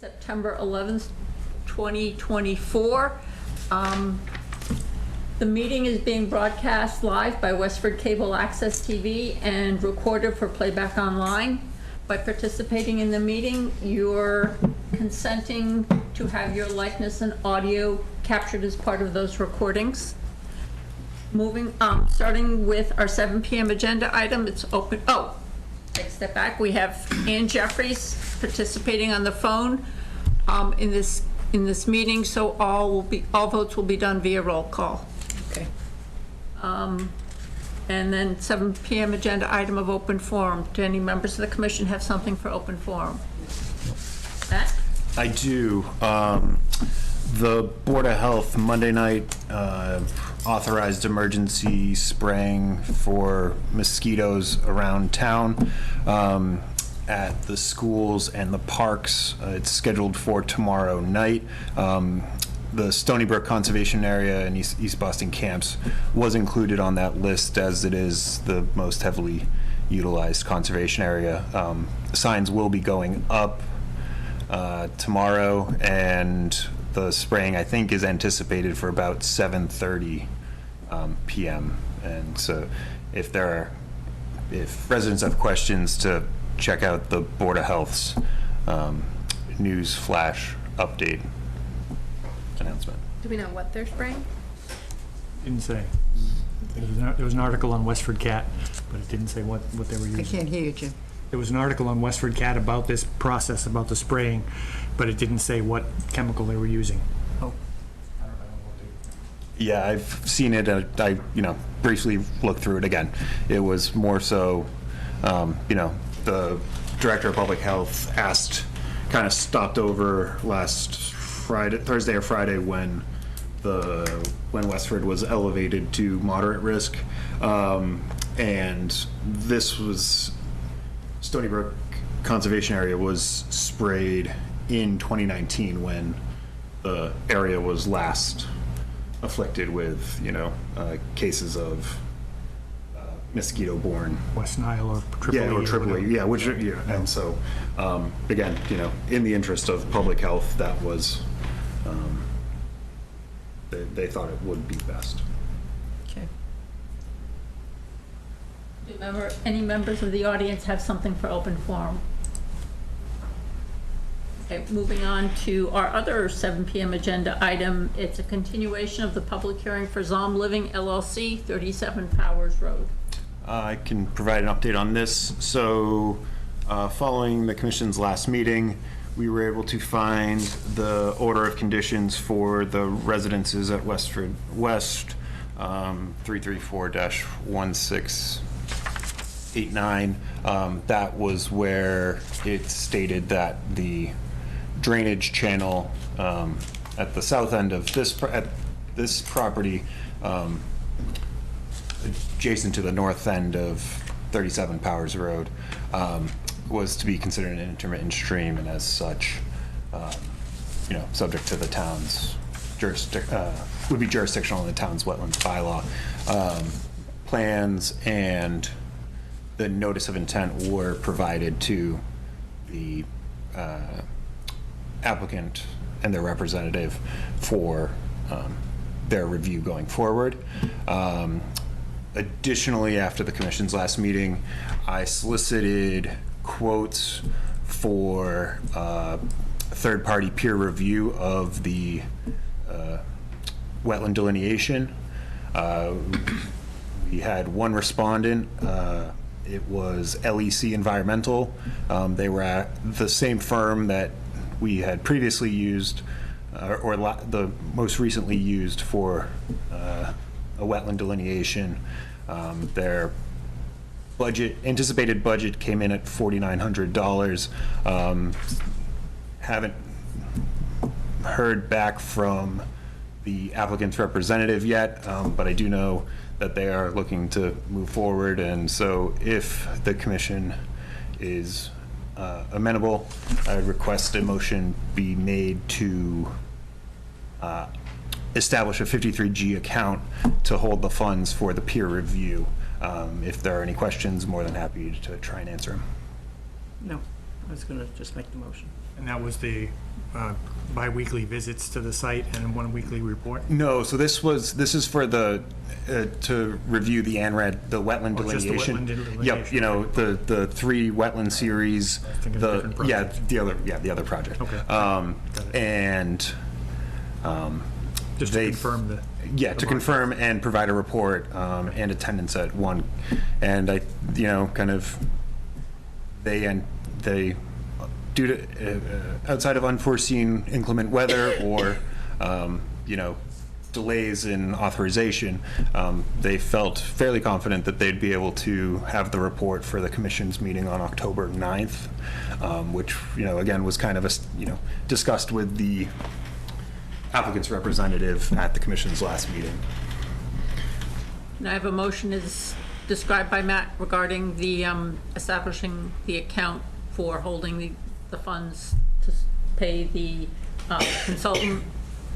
September 11th, 2024. The meeting is being broadcast live by Westford Cable Access TV and recorded for playback online. By participating in the meeting, you're consenting to have your likeness and audio captured as part of those recordings. Starting with our 7 p.m. agenda item, it's open. Oh, take a step back. We have Ann Jeffries participating on the phone in this meeting, so all votes will be done via roll call. Okay. And then 7 p.m. agenda item of open forum. Do any members of the commission have something for open forum? Matt? I do. The Board of Health Monday night authorized emergency spraying for mosquitoes around town at the schools and the parks. It's scheduled for tomorrow night. The Stony Brook Conservation Area and East Boston camps was included on that list as it is the most heavily utilized conservation area. Signs will be going up tomorrow, and the spraying, I think, is anticipated for about 7:30 p.m. And so if residents have questions, to check out the Board of Health's news flash update announcement. Do we know what they're spraying? Didn't say. There was an article on Westford Cat, but it didn't say what they were using. I can't hear you, Jim. There was an article on Westford Cat about this process, about the spraying, but it didn't say what chemical they were using. Oh. Yeah, I've seen it. I briefly looked through it again. It was more so, the Director of Public Health kind of stopped over last Thursday or Friday when Westford was elevated to moderate risk, and this was Stony Brook Conservation Area was sprayed in 2019 when the area was last afflicted with cases of mosquito-borne West Nile or Triple E. or Triple E, and so again, in the interest of public health, that was they thought it would be best. Okay. Do any members of the audience have something for open forum? Okay, moving on to our other 7 p.m. agenda item. It's a continuation of the public hearing for Zom Living LLC, 37 Powers Road. I can provide an update on this. So following the commission's last meeting, we were able to find the order of conditions for the residences at Westford West, 334-1689. That was where it stated that the drainage channel at the south end of this property, adjacent to the north end of 37 Powers Road, was to be considered an intermittent stream, and as such, subject to the town's would be jurisdictional in the town's wetlands bylaw. Plans and the notice of intent were provided to the applicant and their representative for their review going forward. Additionally, after the commission's last meeting, I solicited quotes for third-party peer review of the wetland delineation. We had one respondent. It was LEC Environmental. They were at the same firm that we had previously used, the most recently used for a wetland delineation. Their anticipated budget came in at $4,900. Haven't heard back from the applicant's representative yet, but I do know that they are looking to move forward, and so if the commission is amenable, I would request a motion be made to establish a 53G account to hold the funds for the peer review. If there are any questions, more than happy to try and answer them. No, I was going to just make the motion. And that was the bi-weekly visits to the site and 1 weekly report? No, so this is for the, to review the ANRAD, the wetland Oh, just the delineation. wetland delineation. Yep, you know, the 3 wetland series, thinking of the, different yeah, projects. the other project. Okay. Got it. And, Just to they- confirm the... yeah, to confirm and provide a report, and attendance at 1. And I, you know, kind of, they, due to, outside of unforeseen inclement weather or, you know, delays in authorization, they felt fairly confident that they'd be able to have the report for the commission's meeting on October 9th, which, you know, again, was kind of, you know, discussed with the applicant's representative at the commission's last meeting. And I have a motion as described by Matt regarding the establishing the account for holding the funds to pay the consultant.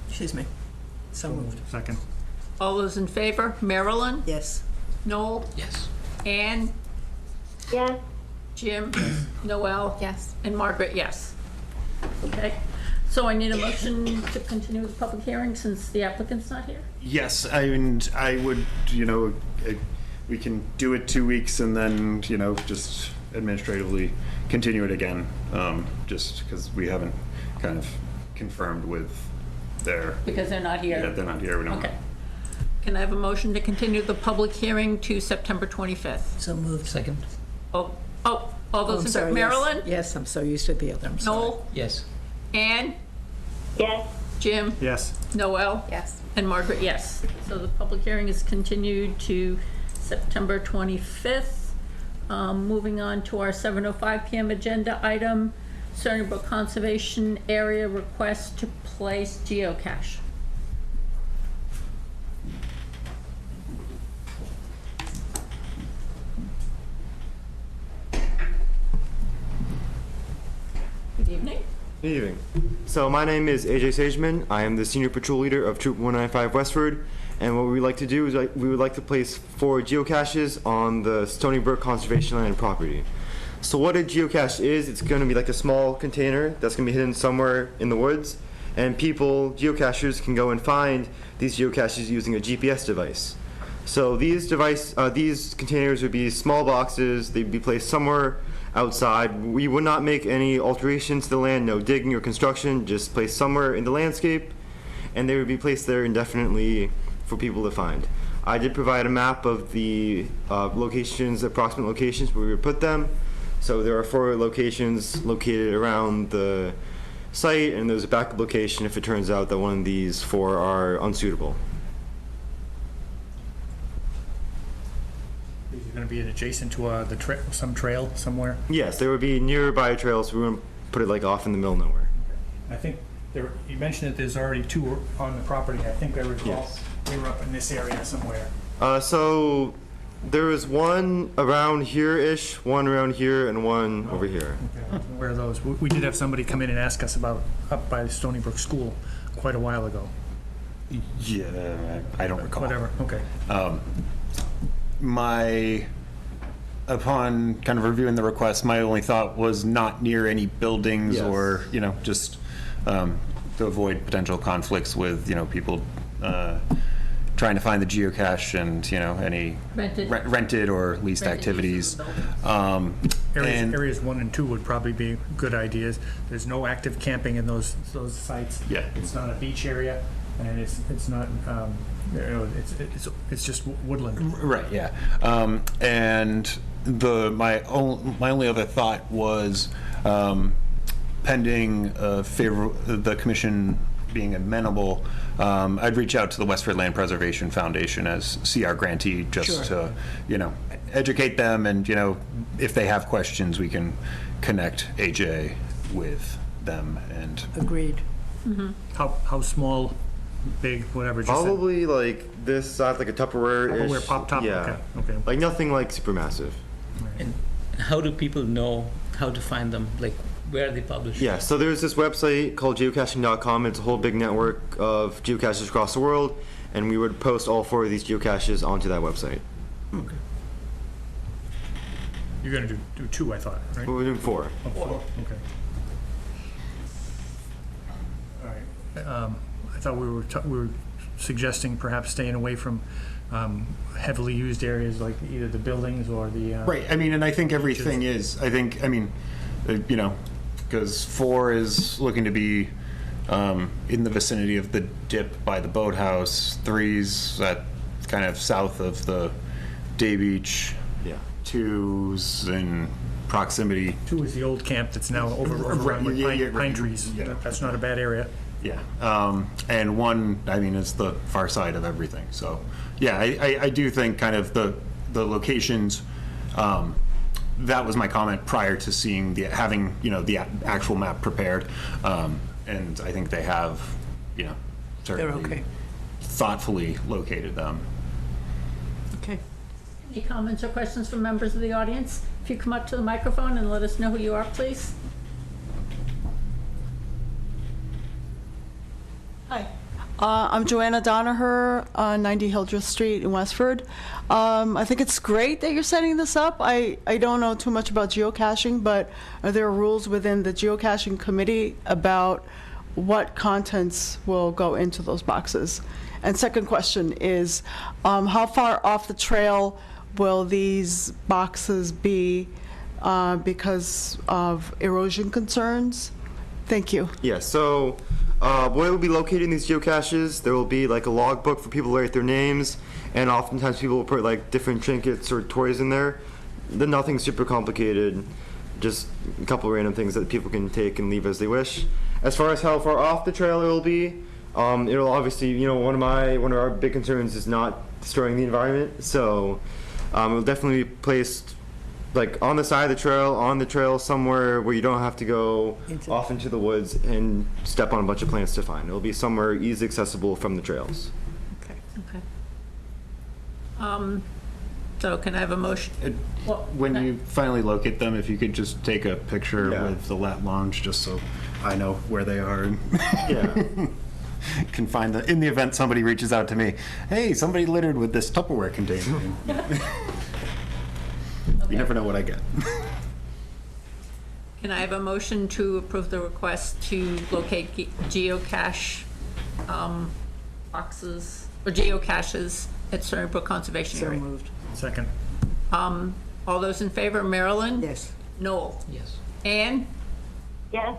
Excuse me. So moved. Second. All those in favor? Marilyn? Yes. Noel? Yes. Ann? Yes. Jim? Noel? Yes. And Margaret, yes. Okay, so I need a motion to continue the public hearing since the applicant's not here? Yes, and I would, you know, we can do it 2 weeks and then, you know, just administratively continue it again, just because we haven't kind of confirmed with their, Because they're not here? yeah, they're not here, we don't. Okay. Can I have a motion to continue the public hearing to September 25th? So moved. Second. All those I'm in sorry, favor? yes. Marilyn? Yes, I'm so used to the other. I'm sorry. Noel? Yes. Ann? Yes. Jim? Yes. Noel? Yes. And Margaret, yes. So the public hearing is continued to September 25th. Moving on to our 7:05 PM agenda item, Stony Brook Conservation Area request to place geocache. Good evening. Good evening. So my name is AJ Sageman. I am the senior patrol leader of Troop 195 Westford, and what we would like to do is we would like to place 4 geocaches on the Stony Brook Conservation Land property. So what a geocache is, it's going to be like a small container that's going to be hidden somewhere in the woods, and geocachers can go and find these geocaches using a GPS device. So these containers would be small boxes. They'd be placed somewhere outside. We would not make any alterations to the land, no digging or construction, just placed somewhere in the landscape, and they would be placed there indefinitely for people to find. I did provide a map of the approximate locations where we would put them. So there are 4 locations located around the site, and there's a backup location if it turns out that one of these 4 are unsuitable. Is it going to be adjacent to some trail somewhere? Yes, there would be nearby trails. We wouldn't put it like off in the middle of nowhere. I think you mentioned that there's already 2 on the property. I think I recall Yes. they were up in this area somewhere. So there was one around here-ish, one around here, and one over here. Okay. Where are those? We did have somebody come in and ask us about up by the Stony Brook School quite a while ago. Yeah, I don't recall. Whatever, okay. Upon kind of reviewing the request, my only thought was not near any buildings Yes. or, you know, just to avoid potential conflicts with, you know, people trying to find the geocache and, you know, any rented or leased Rented activities. use of the And Areas 1 and 2 would probably be good ideas. There's no active camping in those sites. Yeah. It's not a beach area, and it's not, you know, it's just woodland. right, yeah. And my only other thought was pending the commission being amenable, I'd reach out to the Westford Land Preservation Foundation as CR grantee, just to, you know, educate them, and, you know, if they have questions, we can connect AJ with them. And Agreed. How small, big, whatever? Just a Probably like this size, like a Tupperware-ish. Tupperware pop top? Yeah. Okay. Like nothing like super massive. And how do people know how to find them? Like, where are they published? Yeah, so there's this website called geocaching.com. It's a whole big network of geocaches across the world, and we would post all 4 of these geocaches onto that website. Okay. You're going to do 2, I thought, right? We're doing 4. Oh, 4, okay. I thought we were suggesting perhaps staying away from heavily used areas like either the buildings or the. Right, I mean, and I think everything is, I mean, you know, because 4 is looking to be in the vicinity of the dip by the boathouse. 3's at kind of south of the Day Beach. Yeah. 2's in proximity. 2 is the old camp that's now overrun with pine trees. Yeah. That's not a bad area. Yeah, and 1, I mean, is the far side of everything. So, yeah, I do think kind of the locations. That was my comment prior to seeing having the actual map prepared, and I think they have, certainly okay. thoughtfully located them. Okay. Any comments or questions from members of the audience? If you come up to the microphone and let us know who you are, please. Hi. I'm Joanna Donaher on 90 Hildreth Street in Westford. I think it's great that you're setting this up. I don't know too much about geocaching, but are there rules within the geocaching committee about what contents will go into those boxes? And second question is, how far off the trail will these boxes be because of erosion concerns? Thank you. Yeah, so where we'll be locating these geocaches, there will be like a logbook for people to write their names, and oftentimes people will put like different trinkets or toys in there. Then nothing super complicated, just a couple random things that people can take and leave as they wish. As far as how far off the trail it will be, it'll obviously, one of our big concerns is not destroying the environment, so it'll definitely be placed like on the side of the trail somewhere where you don't have to go off into the woods and step on a bunch of plants to find. It'll be somewhere easily accessible from the trails. Okay. So can I have a motion? When you finally locate them, if you could just take a picture Yeah. with the lat lounge, just so I know where they are. And Yeah. can find them in the event somebody reaches out to me. Hey, somebody littered with this Tupperware container. You never know what I get. Can I have a motion to approve the request to locate geocache boxes or geocaches at Stony Brook Conservation So Area? moved. Second. All those in favor, Marilyn? Yes. Noel? Yes. Anne? Yes.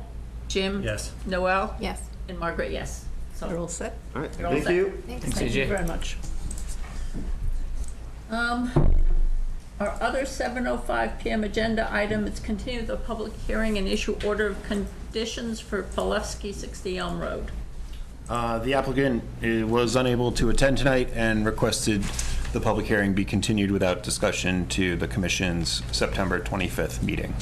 Jim? Yes. Noel? Yes. And Margaret, yes. They're all set? All right, You're all thank set. you. Thanks, Thank you AJ. very much. Our other 7:05 PM agenda item is continue the public hearing and issue order of conditions for Palevsky 60 Elm Road. The applicant was unable to attend tonight and requested the public hearing be continued without discussion to the commission's September 25th meeting.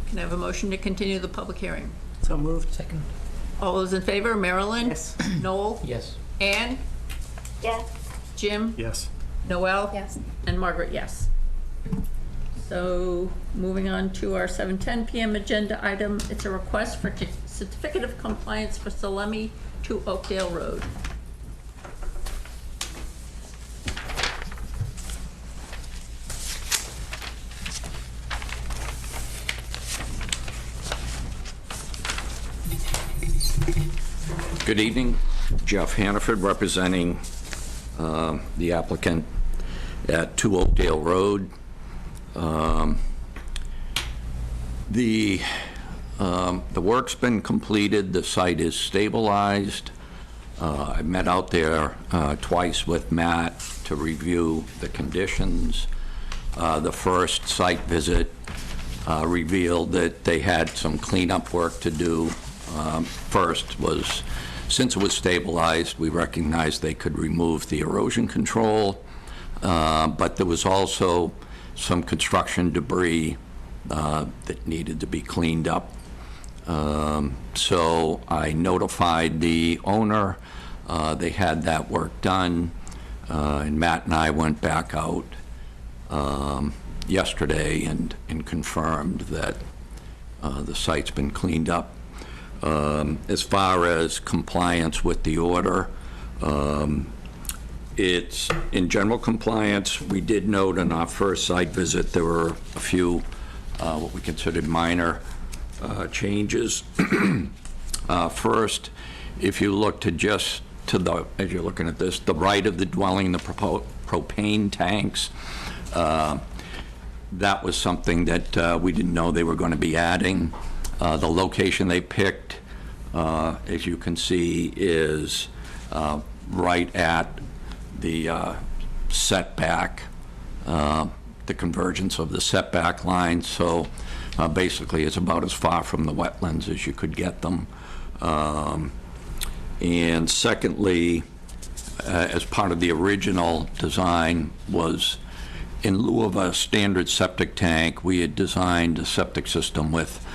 Can I have a motion to continue the public hearing? So moved. Second. All those in favor, Marilyn? Yes. Noel? Yes. Anne? Yes. Jim? Yes. Noel? Yes. And Margaret, yes. So, moving on to our 7:10 PM agenda item, it's a request for certificate of compliance for Salemi to Oakdale Road. Good evening. Jeff Hannaford representing the applicant at 2 Oakdale Road. The work's been completed. The site is stabilized. I met out there twice with Matt to review the conditions. The first site visit revealed that they had some cleanup work to do. First was, since it was stabilized, we recognized they could remove the erosion control, but there was also some construction debris that needed to be cleaned up. So I notified the owner. They had that work done, and Matt and I went back out yesterday and confirmed that the site's been cleaned up. As far as compliance with the order, it's in general compliance. We did note on our first site visit there were a few what we considered minor changes. First if you look to just to the, as you're looking at this, the right of the dwelling, the propane tanks, that was something that we didn't know they were going to be adding. The location they picked, as you can see, is right at the setback, the convergence of the setback line. So basically, it's about as far from the wetlands as you could get them. And secondly, as part of the original design was, in lieu of a standard septic tank, we had designed a septic system with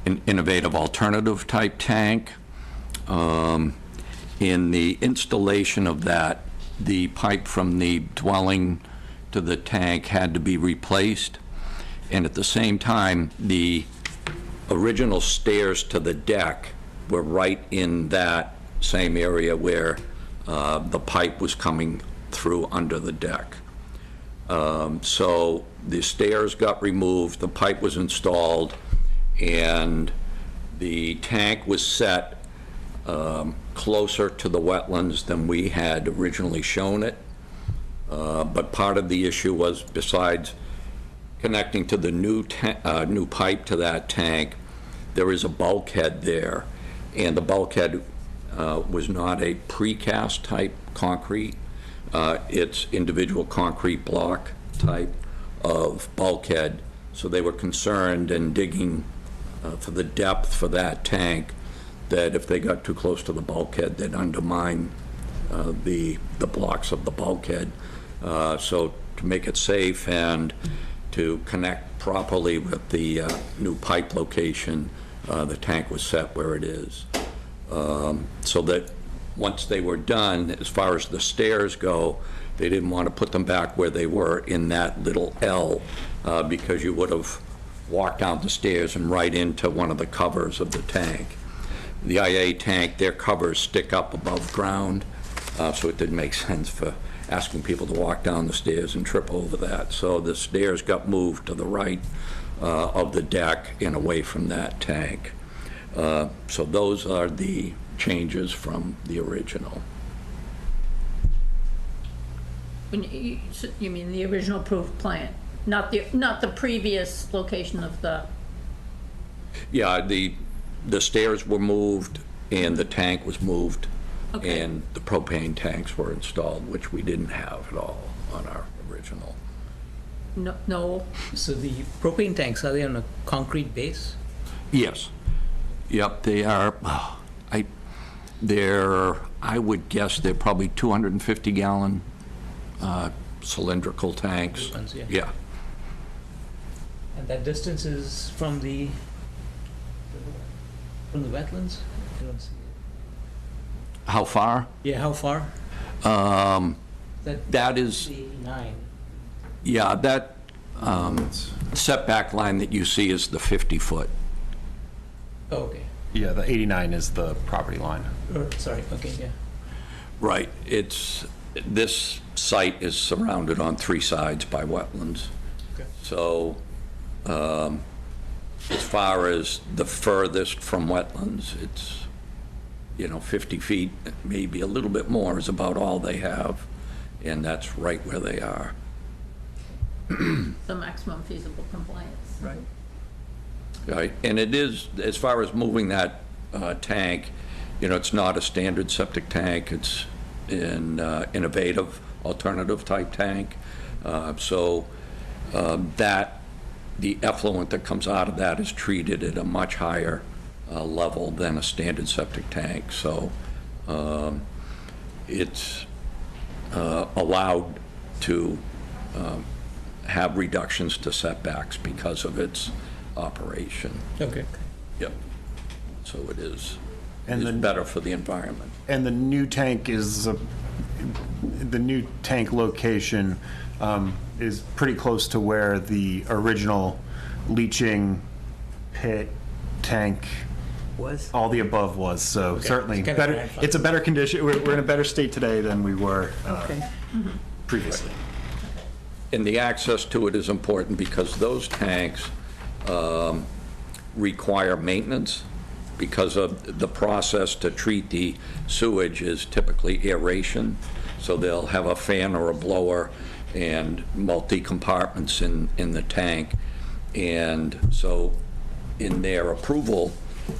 an innovative alternative type tank. In the installation of that, the pipe from the dwelling to the tank had to be replaced. And at the same time, the original stairs to the deck were right in that same area where the pipe was coming through under the deck. So the stairs got removed, the pipe was installed, and the tank was set closer to the wetlands than we had originally shown it. But part of the issue was, besides connecting to the new pipe to that tank, there is a bulkhead there, and the bulkhead was not a precast type concrete. It's individual concrete block type of bulkhead. So they were concerned in digging for the depth for that tank, that if they got too close to the bulkhead, they'd undermine the blocks of the bulkhead. So to make it safe and to connect properly with the new pipe location, the tank was set where it is. So that once they were done, as far as the stairs go, they didn't want to put them back where they were in that little L, because you would have walked down the stairs and right into one of the covers of the tank. The IA tank, their covers stick up above ground, so it didn't make sense for asking people to walk down the stairs and trip over that. So the stairs got moved to the right of the deck and away from that tank. So those are the changes from the original. When you mean the original approved plan, not the previous location of the... Yeah, the stairs were moved and the tank was moved. Okay. And the propane tanks were installed, which we didn't have at all on our original. No. So the propane tanks, are they on a concrete base? Yes. Yep, they are. I would guess they're probably 250-gallon cylindrical tanks. Big ones, yeah. Yeah. And that distance is from the wetlands? I don't see it. How far? Yeah, how far? That is, 89. yeah, that setback line that you see is the 50-foot. Oh, okay. Yeah, the 89 is the property line. Sorry, okay, yeah. Right. This site is surrounded on 3 sides by wetlands. Okay. So as far as the furthest from wetlands, it's, 50 feet, maybe a little bit more is about all they have, and that's right where they are. The maximum feasible compliance. Right. Right, and it is, as far as moving that tank, it's not a standard septic tank, it's an innovative alternative type tank. So the effluent that comes out of that is treated at a much higher level than a standard septic tank. So it's allowed to have reductions to setbacks because of its operation. Okay. Yep. So it is, And is better for the environment. And the new tank is, the new tank location is pretty close to where the original leaching pit tank, all the above was, so certainly It's kinda better, grandfathered. it's a better condition, we're in a better state today than we were Okay. previously. And the access to it is important because those tanks require maintenance because of the process to treat the sewage is typically aeration, so they'll have a fan or a blower and multi-compartments in the tank. And so in their approval,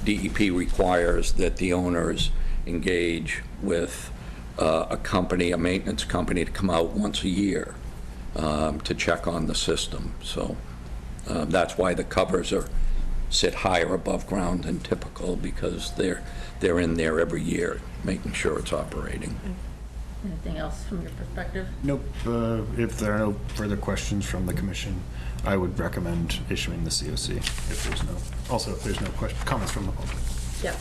DEP requires that the owners engage with a company, a maintenance company, to come out once a year to check on the system. So that's why the covers sit higher above ground than typical, because they're in there every year, making sure it's operating. Anything else from your perspective? Nope. If there are no further questions from the commission, I would recommend issuing the COC if there's no comments from the public. Yep.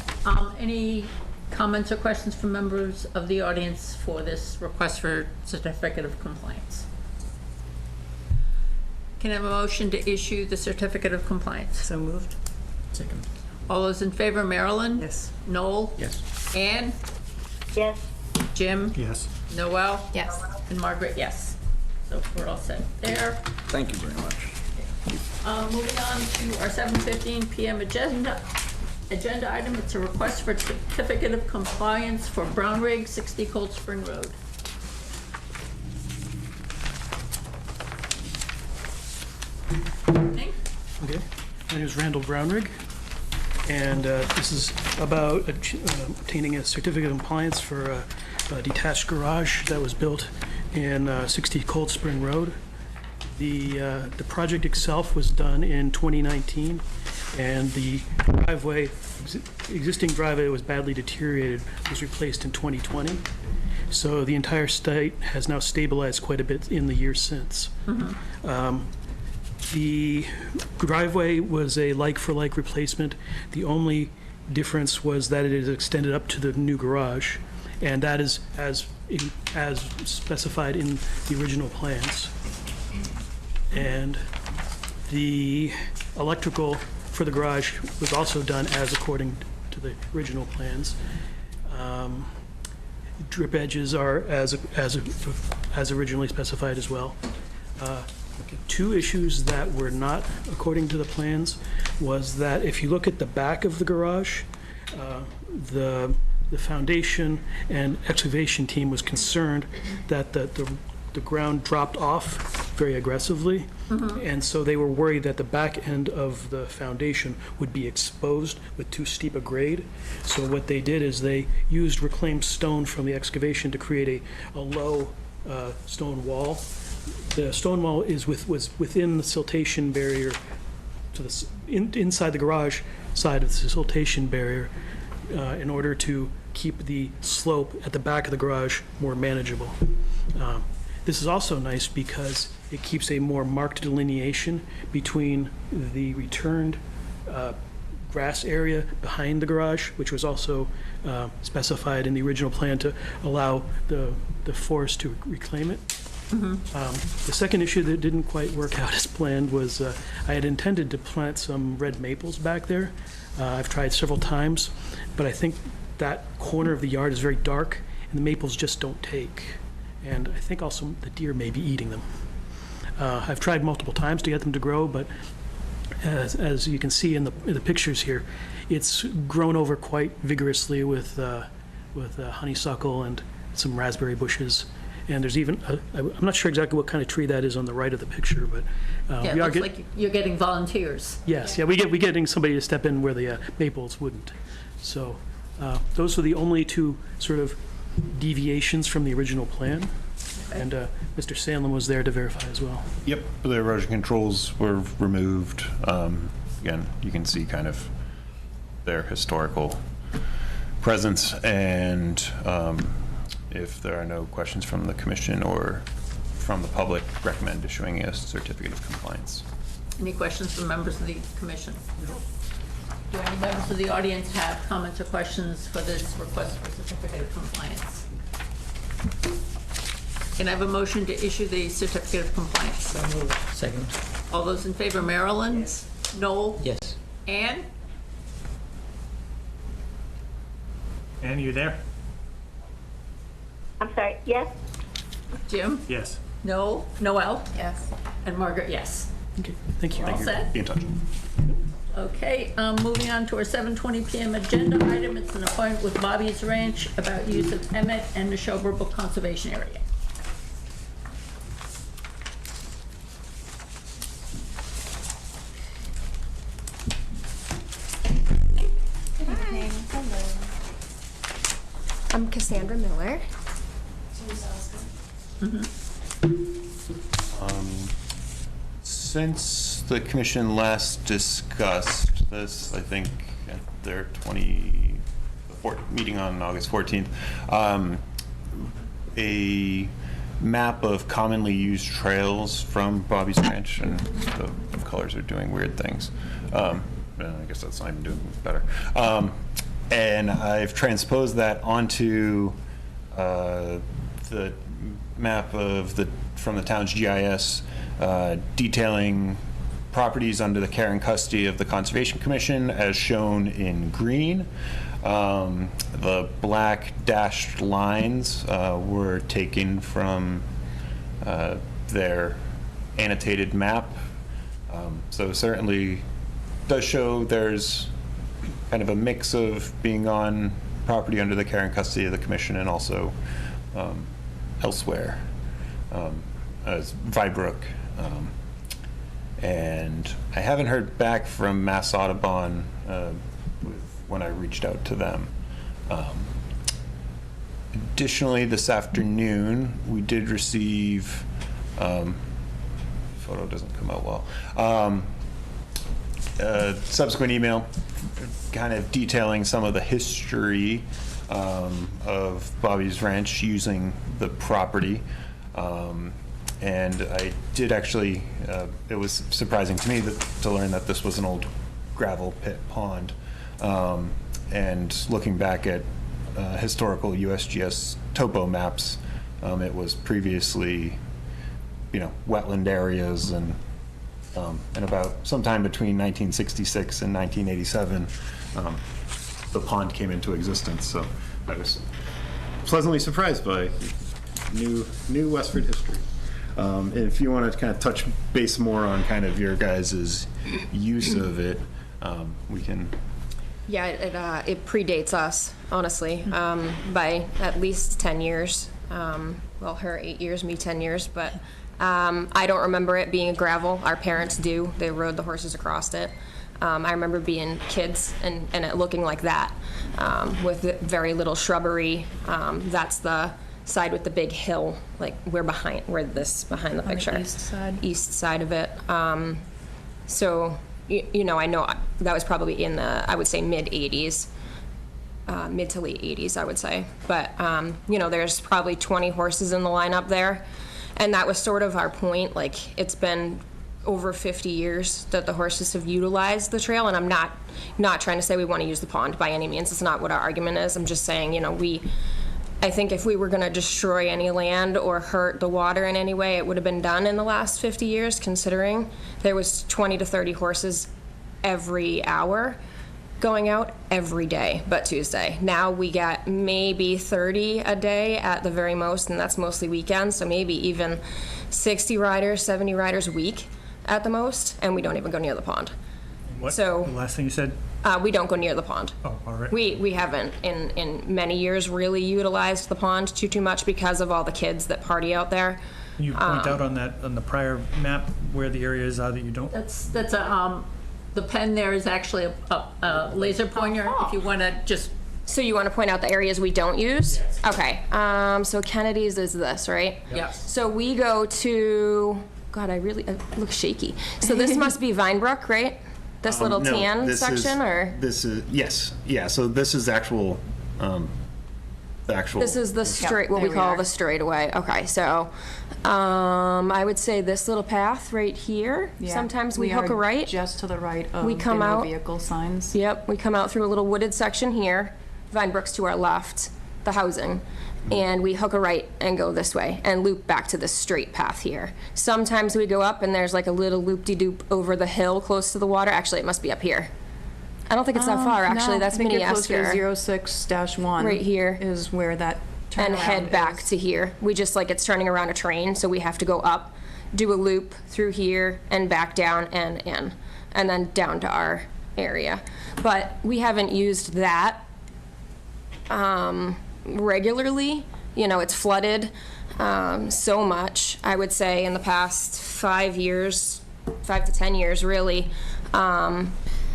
Any comments or questions from members of the audience for this request for certificate of compliance? Can I have a motion to issue the certificate of compliance? So moved? Second. All those in favor, Marilyn? Yes. Noel? Yes. Anne? Yes. Jim? Yes. Noel? Yes. And Margaret, yes. So we're all set there. Thank you very much. Moving on to our 7:15 PM agenda item. It's a request for certificate of compliance for Brown Rig, 60 Cold Spring Road. Evening. Okay, my name is Randall Brownrigg, and this is about obtaining a certificate of compliance for a detached garage that was built in 60 Cold Spring Road. The project itself was done in 2019, and the driveway, existing driveway was badly deteriorated, was replaced in 2020. So the entire site has now stabilized quite a bit in the years since. The driveway was a like-for-like replacement. The only difference was that it is extended up to the new garage, and that is as specified in the original plans. And the electrical for the garage was also done as according to the original plans. Drip edges are as originally specified as well. Two issues that were not according to the plans was that if you look at the back of the garage, the foundation and excavation team was concerned that the ground dropped off very aggressively, and so they were worried that the back end of the foundation would be exposed with too steep a grade. So what they did is they used reclaimed stone from the excavation to create a low stone wall. The stone wall was within the siltation barrier, to the inside the garage side of the siltation barrier, in order to keep the slope at the back of the garage more manageable. This is also nice because it keeps a more marked delineation between the returned grass area behind the garage, which was also specified in the original plan to allow the forest to reclaim it. The second issue that didn't quite work out as planned was I had intended to plant some red maples back there. I've tried several times, but I think that corner of the yard is very dark and the maples just don't take. And I think also the deer may be eating them. I've tried multiple times to get them to grow, but as you can see in the pictures here, it's grown over quite vigorously with honeysuckle and some raspberry bushes. And there's even, I'm not sure exactly what kind of tree that is on the right of the picture, but Yeah, it looks like you're getting volunteers. Yes, yeah, we're getting somebody to step in where the maples wouldn't. So those are the only two sort of deviations from the original plan. And Mr. Sandlin was there to verify as well. Yep, the erosion controls were removed. Again, you can see kind of their historical presence, and if there are no questions from the commission or from the public, recommend issuing a certificate of compliance. Any questions from members of the commission? Do any members of the audience have comments or questions for this request for certificate of compliance? Can I have a motion to issue the certificate of compliance? So moved. Second. All those in favor, Marilyn? Yes. Noel? Yes. Anne? Ann, you there? I'm sorry. Yes. Jim? Yes. Noel? Yes. And Margaret, yes. Okay, thank you. All set? Be in touch. Okay, moving on to our 7:20 PM agenda item. It's an appointment with Bobby's Ranch about use of Emmett and the Shelburne Conservation Area. I'm Cassandra Miller. Since the commission last discussed this, I think at their meeting on August 14th, a map of commonly used trails from Bobby's Ranch, and the colors are doing weird things. I guess that's not even doing better. And I've transposed that onto the map of from the town's GIS, detailing properties under the care and custody of the Conservation Commission as shown in green. The black dashed lines were taken from their annotated map. So certainly does show there's kind of a mix of being on property under the care and custody of the commission and also elsewhere, as Vybrook. And I haven't heard back from Mass Audubon when I reached out to them. Additionally, this afternoon, we did receive, photo doesn't come out well, a subsequent email kind of detailing some of the history of Bobby's Ranch using the property. And I did actually, it was surprising to me to learn that this was an old gravel pit pond. And looking back at historical USGS topo maps, it was previously, wetland areas, and about sometime between 1966 and 1987, the pond came into existence. So I was pleasantly surprised by new Westford history. And if you want to kind of touch base more on kind of your guys' use of it, we can. Yeah, it predates us, honestly, by at least 10 years. Well, her 8 years, me 10 years, but I don't remember it being a gravel. Our parents do. They rode the horses across it. I remember being kids and it looking like that, with very little shrubbery. That's the side with the big hill, like behind the picture. East side of it. So, I know that was probably in the, I would say, mid 80s, mid to late 80s, I would say. But, there's probably 20 horses in the lineup there. And that was sort of our point. Like, it's been over 50 years that the horses have utilized the trail. And I'm not trying to say we want to use the pond by any means. It's not what our argument is. I'm just saying, I think if we were going to destroy any land or hurt the water in any way, it would have been done in the last 50 years, considering there was 20 to 30 horses every hour going out every day but Tuesday. Now we get maybe 30 a day at the very most, and that's mostly weekends, so maybe even 60 riders, 70 riders a week at the most, and we don't even go near the pond. What? So, the last thing you said? We don't go near the pond. Oh, all right. We haven't in many years really utilized the pond too much because of all the kids that party out there. Can you point out on the prior map where the areas are that you don't? That's the pen there is actually a laser pointer. If you want to just. So you want to point out the areas we don't use? Yes. Okay. So Kennedy's is this, right? Yes. So we go to. God, I look shaky. So this must be Vinebrook, right? This little tan section, or? This is, yes, yeah, so this is actual, the actual. This is the straight, what we call the straightaway. Okay, so I would say this little path right here. Yeah, sometimes we hook a right. Just to the right of we come the no out, vehicle signs. Yep, we come out through a little wooded section here. Vinebrook's to our left, the housing. And we hook a right and go this way and loop back to this straight path here. Sometimes we go up and there's like a little loop-de-doop over the hill close to the water. Actually, it must be up here. I don't think it's that far, actually. That's Minnie Esker. 06-1. Right here. Is where that turnaround and head back to here. We just, like, it's turning around a train, so we have to go up, do a loop through here, and back down and in. And then down to our area. But we haven't used that regularly. You know, it's flooded so much, I would say, in the past 5 to 10 years, really.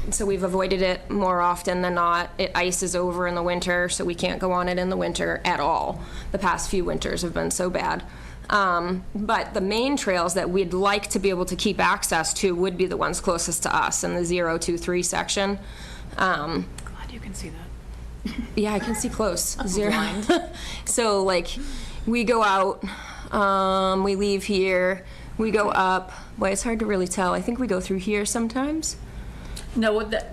So we've avoided it more often than not. It ices over in the winter, so we can't go on it in the winter at all. The past few winters have been so bad. But the main trails that we'd like to be able to keep access to would be the ones closest to us in the 023 section. Glad you can see that. Yeah, I can see close. So, like, we go out, we leave here, we go up. Boy, it's hard to really tell. I think we go through here sometimes. No, the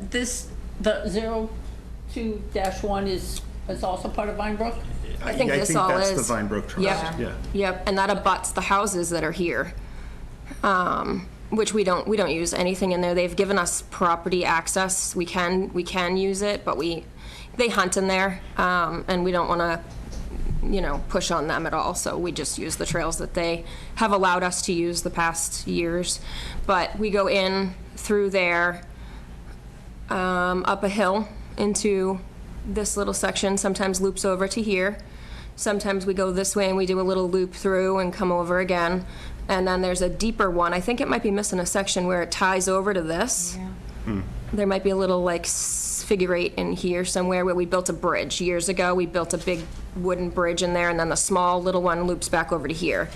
02-1 is also part of Vinebrook? I think this all is. that's the Vinebrook Trust. Yep. Yeah. Yep, and that abuts the houses that are here, which we don't use anything in there. They've given us property access. We can use it, but they hunt in there, and we don't want to, push on them at all. So we just use the trails that they have allowed us to use the past years. But we go in through there, up a hill into this little section, sometimes loops over to here. Sometimes we go this way and we do a little loop through and come over again. And then there's a deeper one. I think it might be missing a section where it ties over to this. Yeah. There might be a little figure eight in here somewhere where we built a bridge. Years ago, we built a big wooden bridge in there, and then the small little one loops back over to here.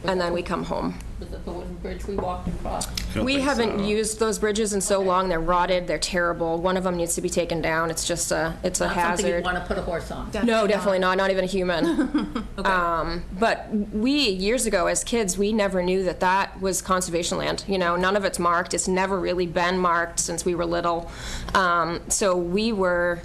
And then we come home. Was it the wooden bridge we walked across? We haven't used those bridges in so long. They're rotted. They're terrible. One of them needs to be taken down. It's just it's a Not something you'd hazard. want to put a horse on? No, definitely not. Not even a human. But years ago, as kids, we never knew that was conservation land. None of it's marked. It's never really been marked since we were little. So we were.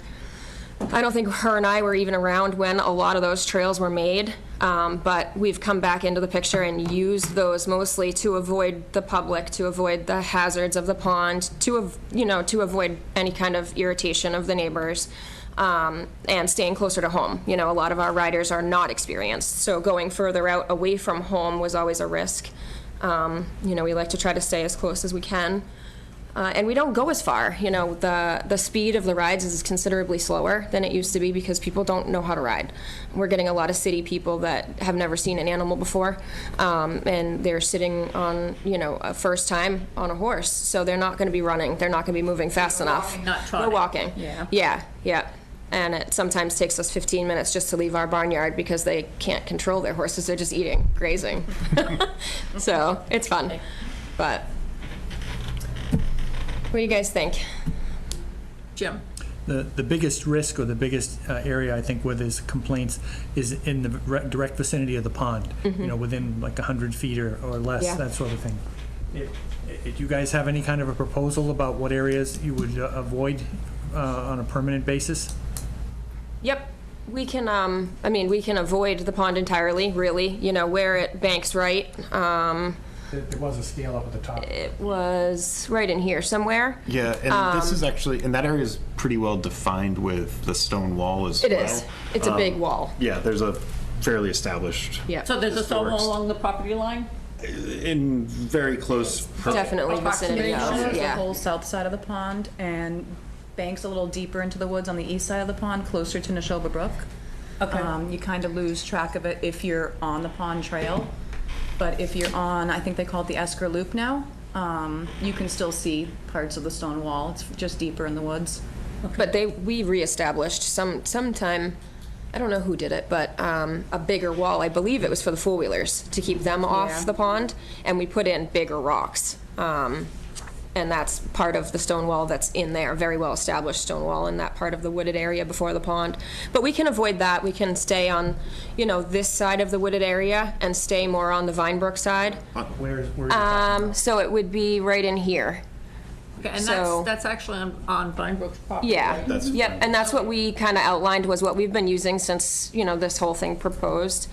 I don't think her and I were even around when a lot of those trails were made, but we've come back into the picture and used those mostly to avoid the public, to avoid the hazards of the pond, to avoid any kind of irritation of the neighbors, and staying closer to home. A lot of our riders are not experienced, so going further out away from home was always a risk. We like to try to stay as close as we can. And we don't go as far. The speed of the rides is considerably slower than it used to be because people don't know how to ride. We're getting a lot of city people that have never seen an animal before, and they're sitting on, a first time on a horse. So they're not going to be running. They're not going to be moving fast enough. Walking, not trotting. We're walking. Yeah. Yeah. And it sometimes takes us 15 minutes just to leave our barnyard because they can't control their horses. They're just eating, grazing. So it's fun. But what do you guys think? Jim? The biggest risk or the biggest area, I think, where there's complaints is in the direct vicinity of the pond, within like 100 feet or less, Yeah. that sort of thing. Do you guys have any kind of a proposal about what areas you would avoid on a permanent basis? Yep. We can, we can avoid the pond entirely, really, where it banks right. There was a scale up at the top. It was right in here somewhere. Yeah, and this is actually, and that area is pretty well defined with the stone wall as well. It is. It's a big wall. Yeah, there's a fairly established. Yeah. So there's a stone wall along the property line? In very close. Definitely vicinity of, The yeah. whole south side of the pond and banks a little deeper into the woods on the east side of the pond, closer to Neshoba Brook. Okay. You kind of lose track of it if you're on the pond trail. But if you're on, I think they call it the Esker Loop now, you can still see parts of the stone wall. It's just deeper in the woods. But we reestablished sometime, I don't know who did it, but a bigger wall. I believe it was for the four-wheelers to keep them off the pond, and we put in bigger rocks. And that's part of the stone wall that's in there, very well established stone wall in that part of the wooded area before the pond. But we can avoid that. We can stay on, this side of the wooded area and stay more on the Vinebrook side. Where is it? So it would be right in here. Okay, and So- that's actually on Vinebrook's property, Yeah, right? yep, and that's what we kind of outlined was what we've been using since, this whole thing proposed.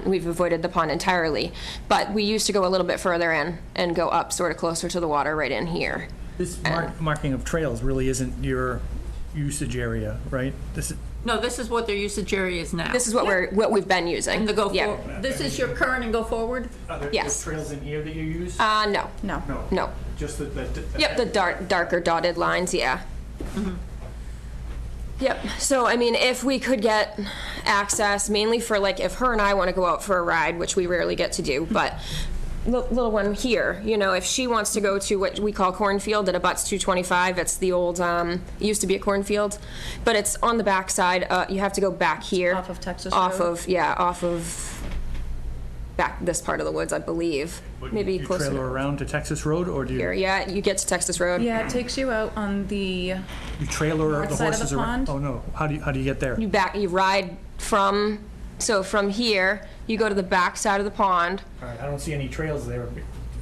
We've avoided the pond entirely, but we used to go a little bit further in and go up sort of closer to the water right in here. This marking of trails really isn't your usage area, right? No, this is what their usage area is now. This is what we've been using. And the go Yeah. forward, this is your current and go forward? Are there Yes. trails in here that you use? No, No. no. Just the Yep, the darker dotted lines, yeah. Yep, so I mean, if we could get access, mainly for like, if her and I want to go out for a ride, which we rarely get to do, but little one here, you know, if she wants to go to what we call cornfield that abuts 225, it's the old, it used to be a cornfield, but it's on the back side, you have to go back here. Off of Texas Off Road? of, yeah, off of back this part of the woods, I believe. Maybe you closer trailer to around to Texas Road, or do you? here. Yeah, you get to Texas Road. Yeah, it takes you out on the, You trailer North the side of the horses around? pond? Oh, no. How do you get there? You ride from, so from here, you go to the back side of the pond. All right, I don't see any trails there.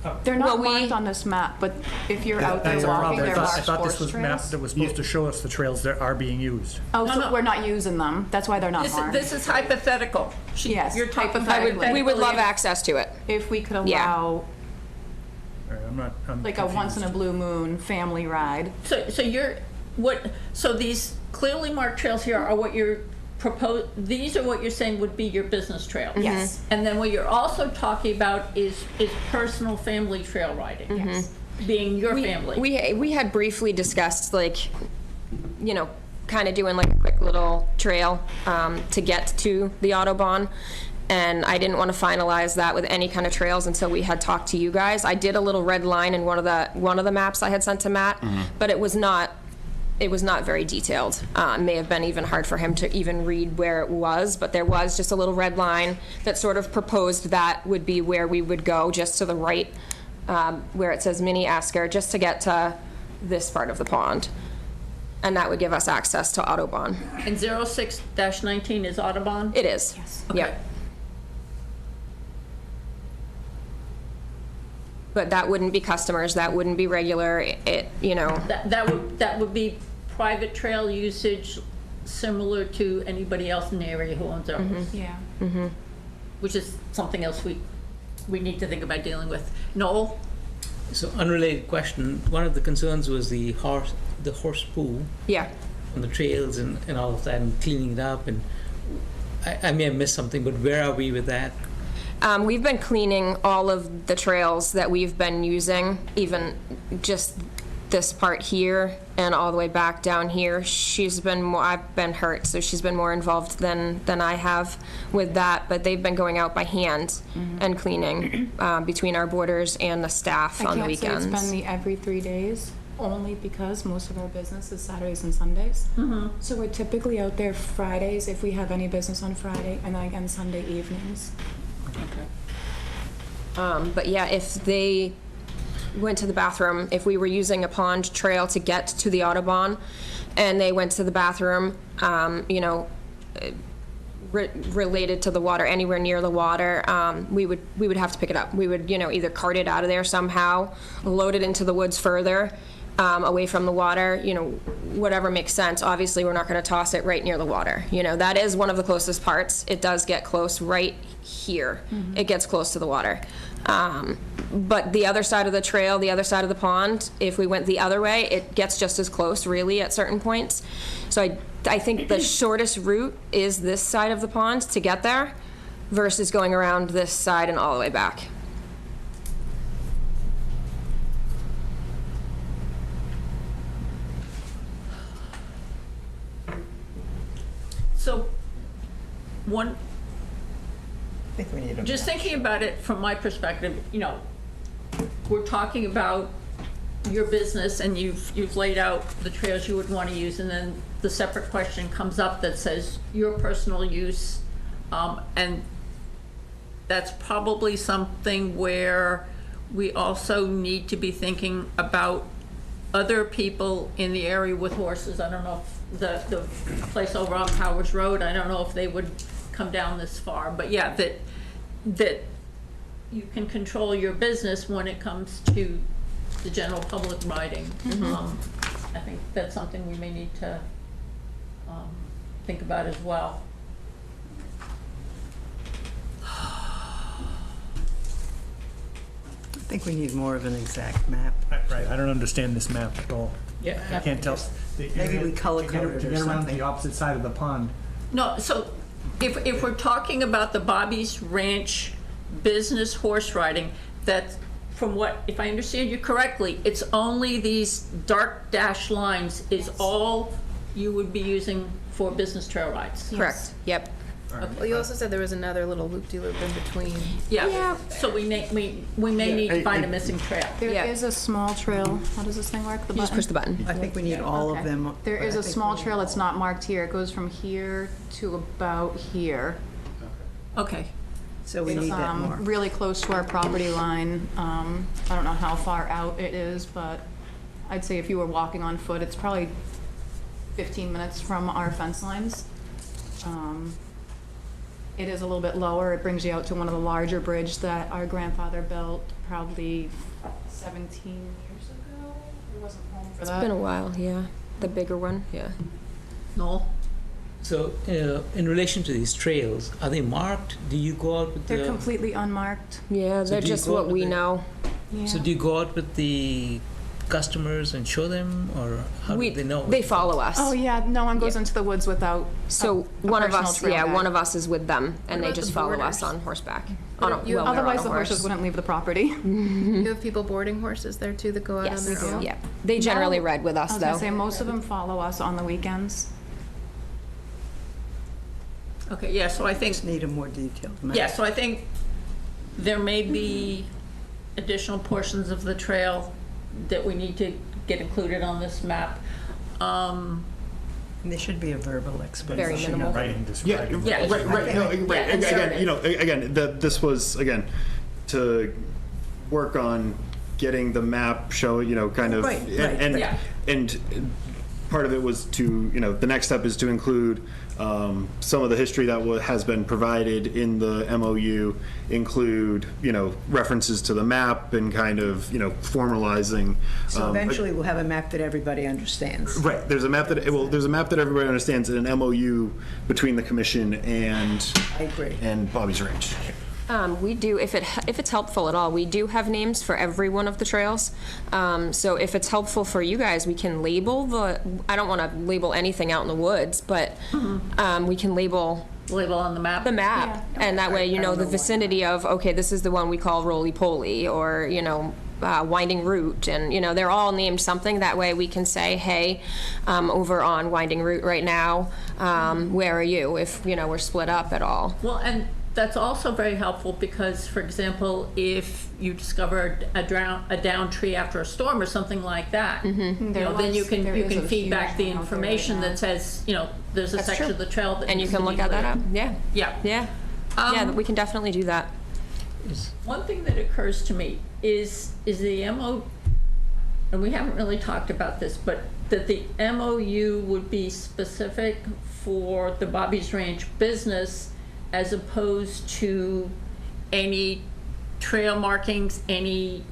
Oh, they're not Well, we- marked on this map, but if you're out there That's a walking, problem. I they're thought, marked I thought this horse was map trails. that was supposed to show us the trails that are being used. Oh, so no. we're not using them. That's why they're not marked. This is hypothetical. Yes, You're talking hypothetically. We would love access to it. If we could Yeah. allow All right, I'm like a once in a confused. blue moon family ride. So you're, so these clearly marked trails here are what you're these are what you're saying would be your business trails? Yes. And then what you're also talking about is personal family trail riding? Yes. Being your family? We had briefly discussed, like, you know, kind of doing like a quick little trail to get to the Autobahn. And I didn't want to finalize that with any kind of trails until we had talked to you guys. I did a little red line in one of the maps I had sent to Matt, but it was not very detailed. It may have been even hard for him to even read where it was, but there was just a little red line that sort of proposed that would be where we would go, just to the right, where it says Mini Esker, just to get to this part of the pond. And that would give us access to Autobahn. And 06-19 is Audubon? It is. Yes. Yep. But that wouldn't be customers, that wouldn't be regular, it, you know. That would be private trail usage similar to anybody else in the area who owns ours? Yeah. Which is something else we need to think about dealing with. Noel? So unrelated question, one of the concerns was the horse poo Yeah. on the trails and all of that, and cleaning it up, and I may have missed something, but where are we with that? We've been cleaning all of the trails that we've been using, even just this part here and all the way back down here. I've been hurt, so she's been more involved than I have with that, but they've been going out by hand and cleaning between our boarders and the staff on the weekends. I can't say it's been the every 3 days, only because most of our business is Saturdays and Sundays. So we're typically out there Fridays if we have any business on Friday, and then again Sunday evenings. But yeah, if they went to the bathroom, if we were using a pond trail to get to the Autobahn, and they went to the bathroom, you know, related to the water, anywhere near the water, we would have to pick it up. We would, you know, either cart it out of there somehow, load it into the woods further, away from the water, you know, whatever makes sense. Obviously, we're not going to toss it right near the water. You know, that is one of the closest parts. It does get close right here. It gets close to the water. But the other side of the trail, the other side of the pond, if we went the other way, it gets just as close, really, at certain points. So I think the shortest route is this side of the pond to get there versus going around this side and all the way back. So, just thinking about it from my perspective, you know, we're talking about your business and you've laid out the trails you would want to use, and then the separate question comes up that says your personal use, and that's probably something where we also need to be thinking about other people in the area with horses. I don't know if the place over on Powers Road, I don't know if they would come down this far, but yeah, that you can control your business when it comes to the general public riding. I think that's something we may need to think about as well. I think we need more of an exact map. Right, I don't understand this map at all. Yeah. I can't tell. Maybe we color code it To or get around to something. the opposite side of the pond. No, so if we're talking about the Bobby's Ranch business horse riding, that, from what, if I understand you correctly, it's only these dark dashed lines is all you would be using for business trail rides? Correct, yep. Well, you also said there was another little loop-de-loop in between. Yeah, so we may need to find a missing trail. There Yeah. is a small trail. How does this thing work? The You just button? push the button. I think we need all of Okay. them. There is I a think small we trail that's not marked here. It goes from here to about here. Okay. So we need that more. Really close to our property line. I don't know how far out it is, but I'd say if you were walking on foot, it's probably 15 minutes from our fence lines. It is a little bit lower. It brings you out to one of the larger bridges that our grandfather built probably 17 years ago. He wasn't home for that. It's been a while, yeah. The bigger one, yeah. Noel? So, in relation to these trails, are they marked? Do you go out with They're the... completely unmarked. Yeah, So they're do you just go what with we the- know. So do you go out with the customers and show them, or how do they know? They follow us. Oh, yeah, no one goes into the woods without So a one of personal us, trail yeah, guide. one of us is with them, and they about just the follow boarders? us on horseback. What On a, if you- well, we're on Otherwise, a the horse. horses wouldn't leave the property. You have people boarding horses there too that go out on Yes, their own? yeah. They generally No. ride with us, I was gonna though. say, most of them follow us on the weekends. Okay, yeah, so I think, Just need a more detailed map. yeah, so I think there may be additional portions of the trail that we need to get included on this map. And there should be a verbal explanation. Very minimal. Writing describing. Yeah, Right, no, Yeah, right, and again, so- you know, again, this was, again, to work on getting the map show, you know, kind of. Right, right, and- Yeah. And part of it was to, you know, the next step is to include some of the history that has been provided in the MOU, include, you know, references to the map and kind of, you know, formalizing. So eventually we'll have a map that everybody understands. Right, there's a map that, well, there's a map that everybody understands in an MOU between the commission and I agree. Bobby's Ranch. We do, if it's helpful at all, we do have names for every one of the trails. So if it's helpful for you guys, we can label I don't want to label anything out in the woods, but we can label Label on the map? the map. And that way you know the vicinity of, okay, this is the one we call Roly Poly, or, you know, Winding Route, and, you know, they're all named something. That way we can say, hey, over on Winding Route right now, where are you, if, you know, we're split up at all. Well, and that's also very helpful because, for example, if you discover a downed tree after a storm or something like that, you know, then you can feed back the information that says, you know, there's a That's section true. of the trail that And you needs to can be look at that cleared. up, yeah. Yeah. Yeah, yeah, we can definitely do that. One thing that occurs to me is the MO, and we haven't really talked about this, but that the MOU would be specific for the Bobby's Ranch business as opposed to any trail markings, any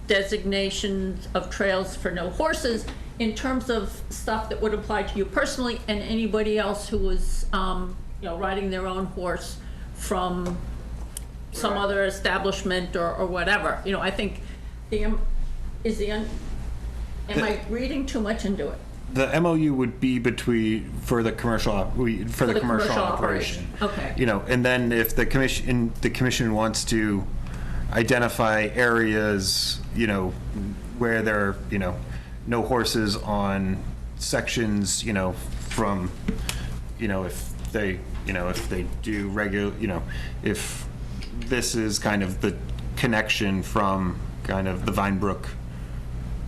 designations of trails for no horses, in terms of stuff that would apply to you personally and anybody else who was, you know, riding their own horse from some other establishment or whatever. You know, I think am I reading too much into it? The MOU would be for the commercial operation. Okay. You know, and then if the commission wants to identify areas, you know, where there are, you know, no horses on sections, you know, from, you know, if they do regular, you know, if this is kind of the connection from kind of the Vinebrook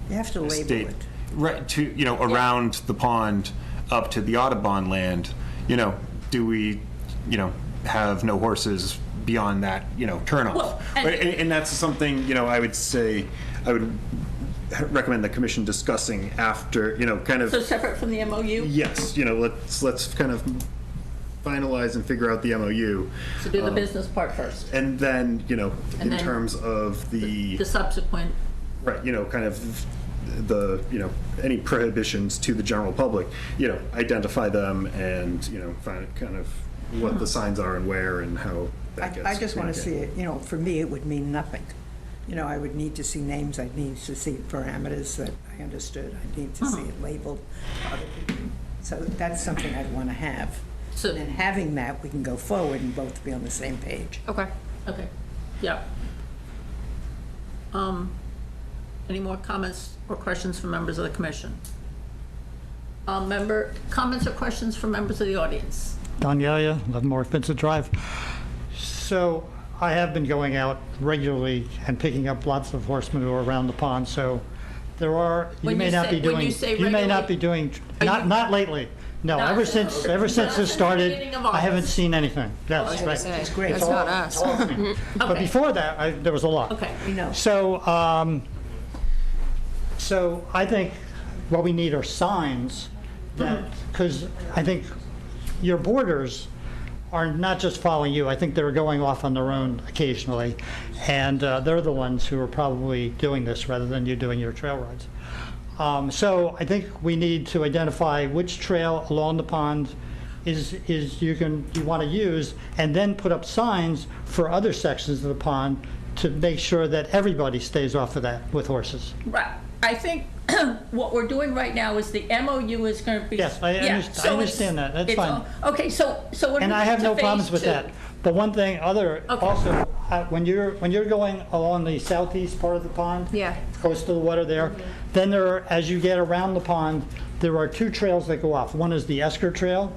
You have to label estate, it. right, to, you know, around the pond up to the Audubon land, you know, do we, you know, have no horses beyond that, you know, turnoff? Well, and that's something, you know, I would recommend the commission discussing after, you know, kind of. So separate from the MOU? Yes, you know, let's kind of finalize and figure out the MOU. So do the business part first, And then, you know, And in then terms of the subsequent. right, you know, kind of the, you know, any prohibitions to the general public, you know, identify them and, you know, find kind of what the signs are and where and how that gets I just want to see communicated. it, you know, for me, it would mean nothing You know, I would need to see names, I'd need to see parameters that I understood, I'd need to see it labeled for other people. So that's something I'd want to have. So- And then having that, we can go forward and both be on the same page. Okay. Okay, yeah. Any more comments or questions from members of the commission? Comments or questions from members of the audience? Don Yaya, 11 North Vincent Drive. So I have been going out regularly and picking up lots of horse manure around the pond, so there are, you When may you not say- be when doing, you say you may not regularly, be doing, are you- not lately. No, Not- ever since Not this since the started, beginning of I haven't August. seen anything. That's right. That's great. That's not us. But Okay. before that, there was a lot. Okay, We know. So, so I think what we need are signs that, because I think your boarders are not just following you, I think they're going off on their own occasionally, and they're the ones who are probably doing this rather than you doing your trail rides. So I think we need to identify which trail along the pond is you want to use, and then put up signs for other sections of the pond to make sure that everybody stays off of that with horses. right. I think what we're doing right now is the MOU is going to be. Yes, I Yeah, understand- so I understand that. That's it's fine. all- Okay, so when And we I get have to no phase problems with 2 that. But one thing, Okay. also, when you're going along the southeast part of the pond, Yeah. close to the water there, then as you get around the pond, there are two trails that go off. One is the Esker Trail,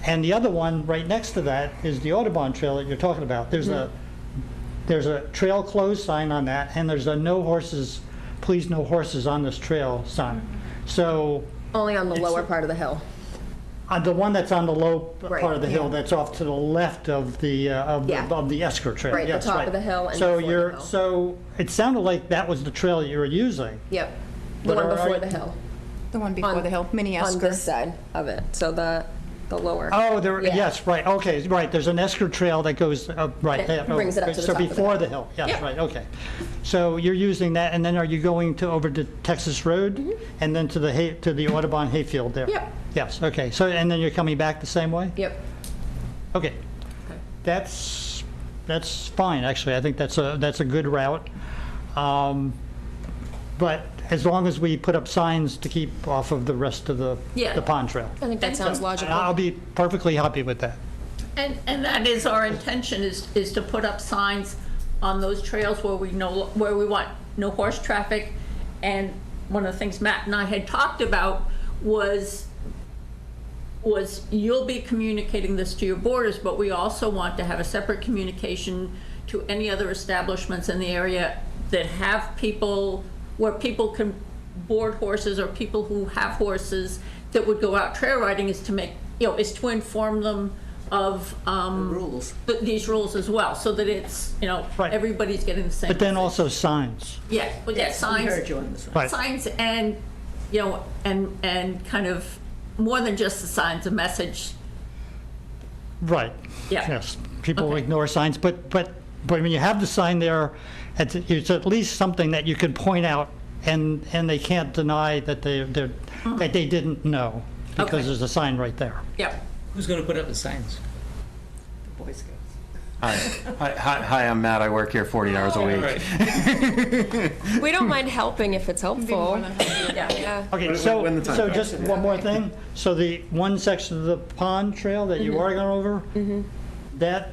and the other one right next to that is the Audubon Trail that you're talking about. There's a trail closed sign on that, and there's a no horses, please no horses on this trail sign. So Only on the lower part of the hill. the one that's on the low Right, part of the hill, yeah. that's off to the left of the Yeah. of the Esker Trail. Right, the Yes, top of the hill and so before the you're hill. so it sounded like that was the trail you were using. Yep. The But one all before right. the hill. The one before On- the hill, Mini On Esker. this side of it, so the lower. Oh, there. Yeah. Yes, right. Okay, right. There's an Esker Trail that goes right. That brings it up to the so top of the before hill. the hill. Yes, Yep. right. Okay. So you're using that, and then are you going over to Texas Road, and then to the Audubon hayfield there? Yep. Yes. Okay. So and then you're coming back the same way. Yep. Okay. That's fine, actually. I think that's a good route. But as long as we put up signs to keep off of the rest of the Yeah. pond trail. I think that sounds And logical. I'll be perfectly happy with that. And that is our intention, is to put up signs on those trails where we want no horse traffic. And one of the things Matt and I had talked about was you'll be communicating this to your boarders, but we also want to have a separate communication to any other establishments in the area that have people, where people can board horses, or people who have horses that would go out trail riding, is to inform them of rules. these rules as well, so that it's, Right. everybody's getting the same. But then message. also signs. Yeah, but yeah, We signs. heard you on the sign. Right. Signs and, and kind of more than just the signs, a message. Right. Yeah. Yes. People Okay. ignore signs, but when you have the sign there, it's at least something that you can point out, and they can't deny that that they didn't know, because Okay. there's a sign right there. Yep. Who's going to put up the signs? Boy Scouts. Hi, I'm Matt. I work here 40 hours a week. Right. We don't mind helping if it's helpful. Yeah. Yeah. Okay, When so the time so comes. just one more thing. So the one section of the pond trail that you are going over, that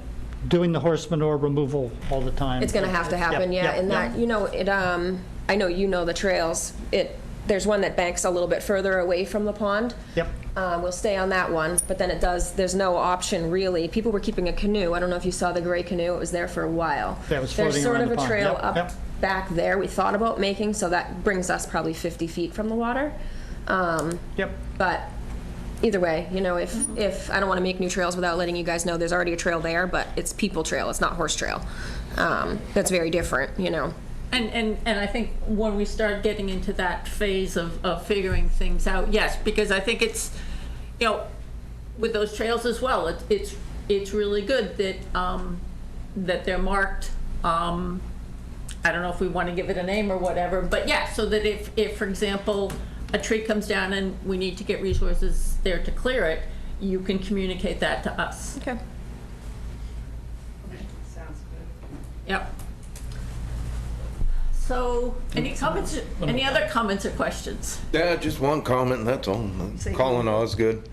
doing the horse manure removal all the time. It's gonna have to happen, Yep, yeah, yep, and yep. that, I know you know the trails. There's one that banks a little bit further away from the pond. Yep. We'll stay on that one, but then there's no option really. People were keeping a canoe. I don't know if you saw the gray canoe. It was there for a while. That was There's floating sort around of the a pond. trail Yep, up yep. back there we thought about making, so that brings us probably 50 feet from the water. Yep. But either way, if I don't want to make new trails without letting you guys know there's already a trail there, but it's people trail, it's not horse trail. That's very different, And I think when we start getting into that phase of figuring things out, yes, because I think it's, with those trails as well, it's really good that that they're marked. I don't know if we want to give it a name or whatever, but yeah, so that if for example a tree comes down and we need to get resources there to clear it, you can communicate that to us. Okay. Sounds good. Yep. So, any comments, any other comments or questions? Yeah, just one comment, that's all. Colin Osgood.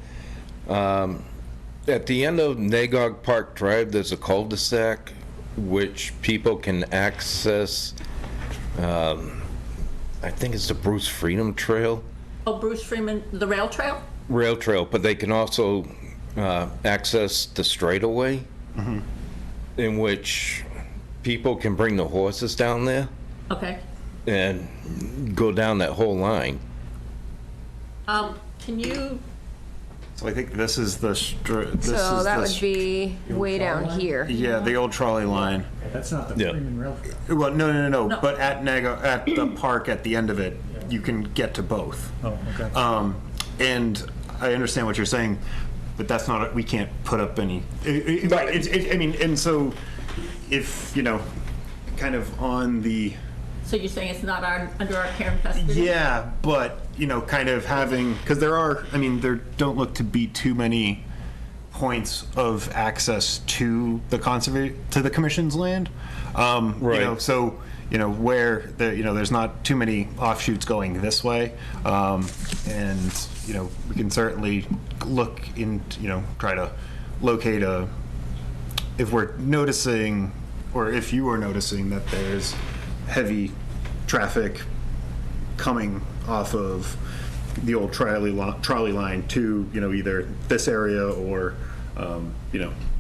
At the end of Nagog Park Drive, there's a cul-de-sac which people can access, I think it's the Bruce Freedom Trail. Oh, Bruce Freeman, the rail trail? Rail trail, but they can also access the straightaway, in which people can bring the horses down there Okay. and go down that whole line. Can you, So I think this is the, So that would be way down here. Yeah, the old trolley line. That's not the Yeah. Freeman Rail. Well, no, No. but at the park at the end of it, you can get to both. Oh, okay. And I understand what you're saying, but that's not, we can't put up any, I mean, and so if, kind of on the, so you're saying it's not under our care and custody? yeah, but, kind of having, because there don't look to be too many points of access to the to the commission's land. Right. So, where there's not too many offshoots going this way. And, we can certainly look into, try to locate if we're noticing, or if you are noticing that there's heavy traffic coming off of the old trolley line to, either this area or,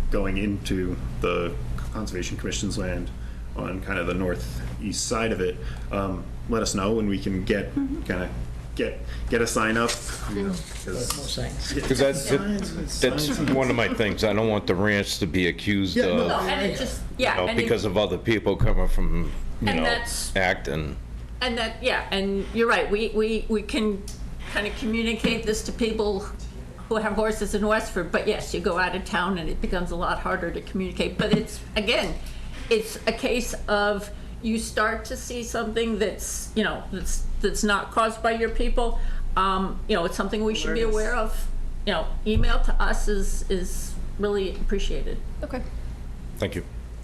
going into the Conservation Commission's land on kind of the northeast side of it, let us know and we can get a sign up. Because that's one of my things. I don't want the ranch to be accused of, No, and it just, because of other people coming from, And that's- Acton. And that, and you're right, we can kind of communicate this to people who have horses in Westford, but yes, you go out of town and it becomes a lot harder to communicate. But it's, again, it's a case of you start to see something that's, that's not caused by your people. It's something we should be aware of. Email to us is really appreciated. Okay. Thank you.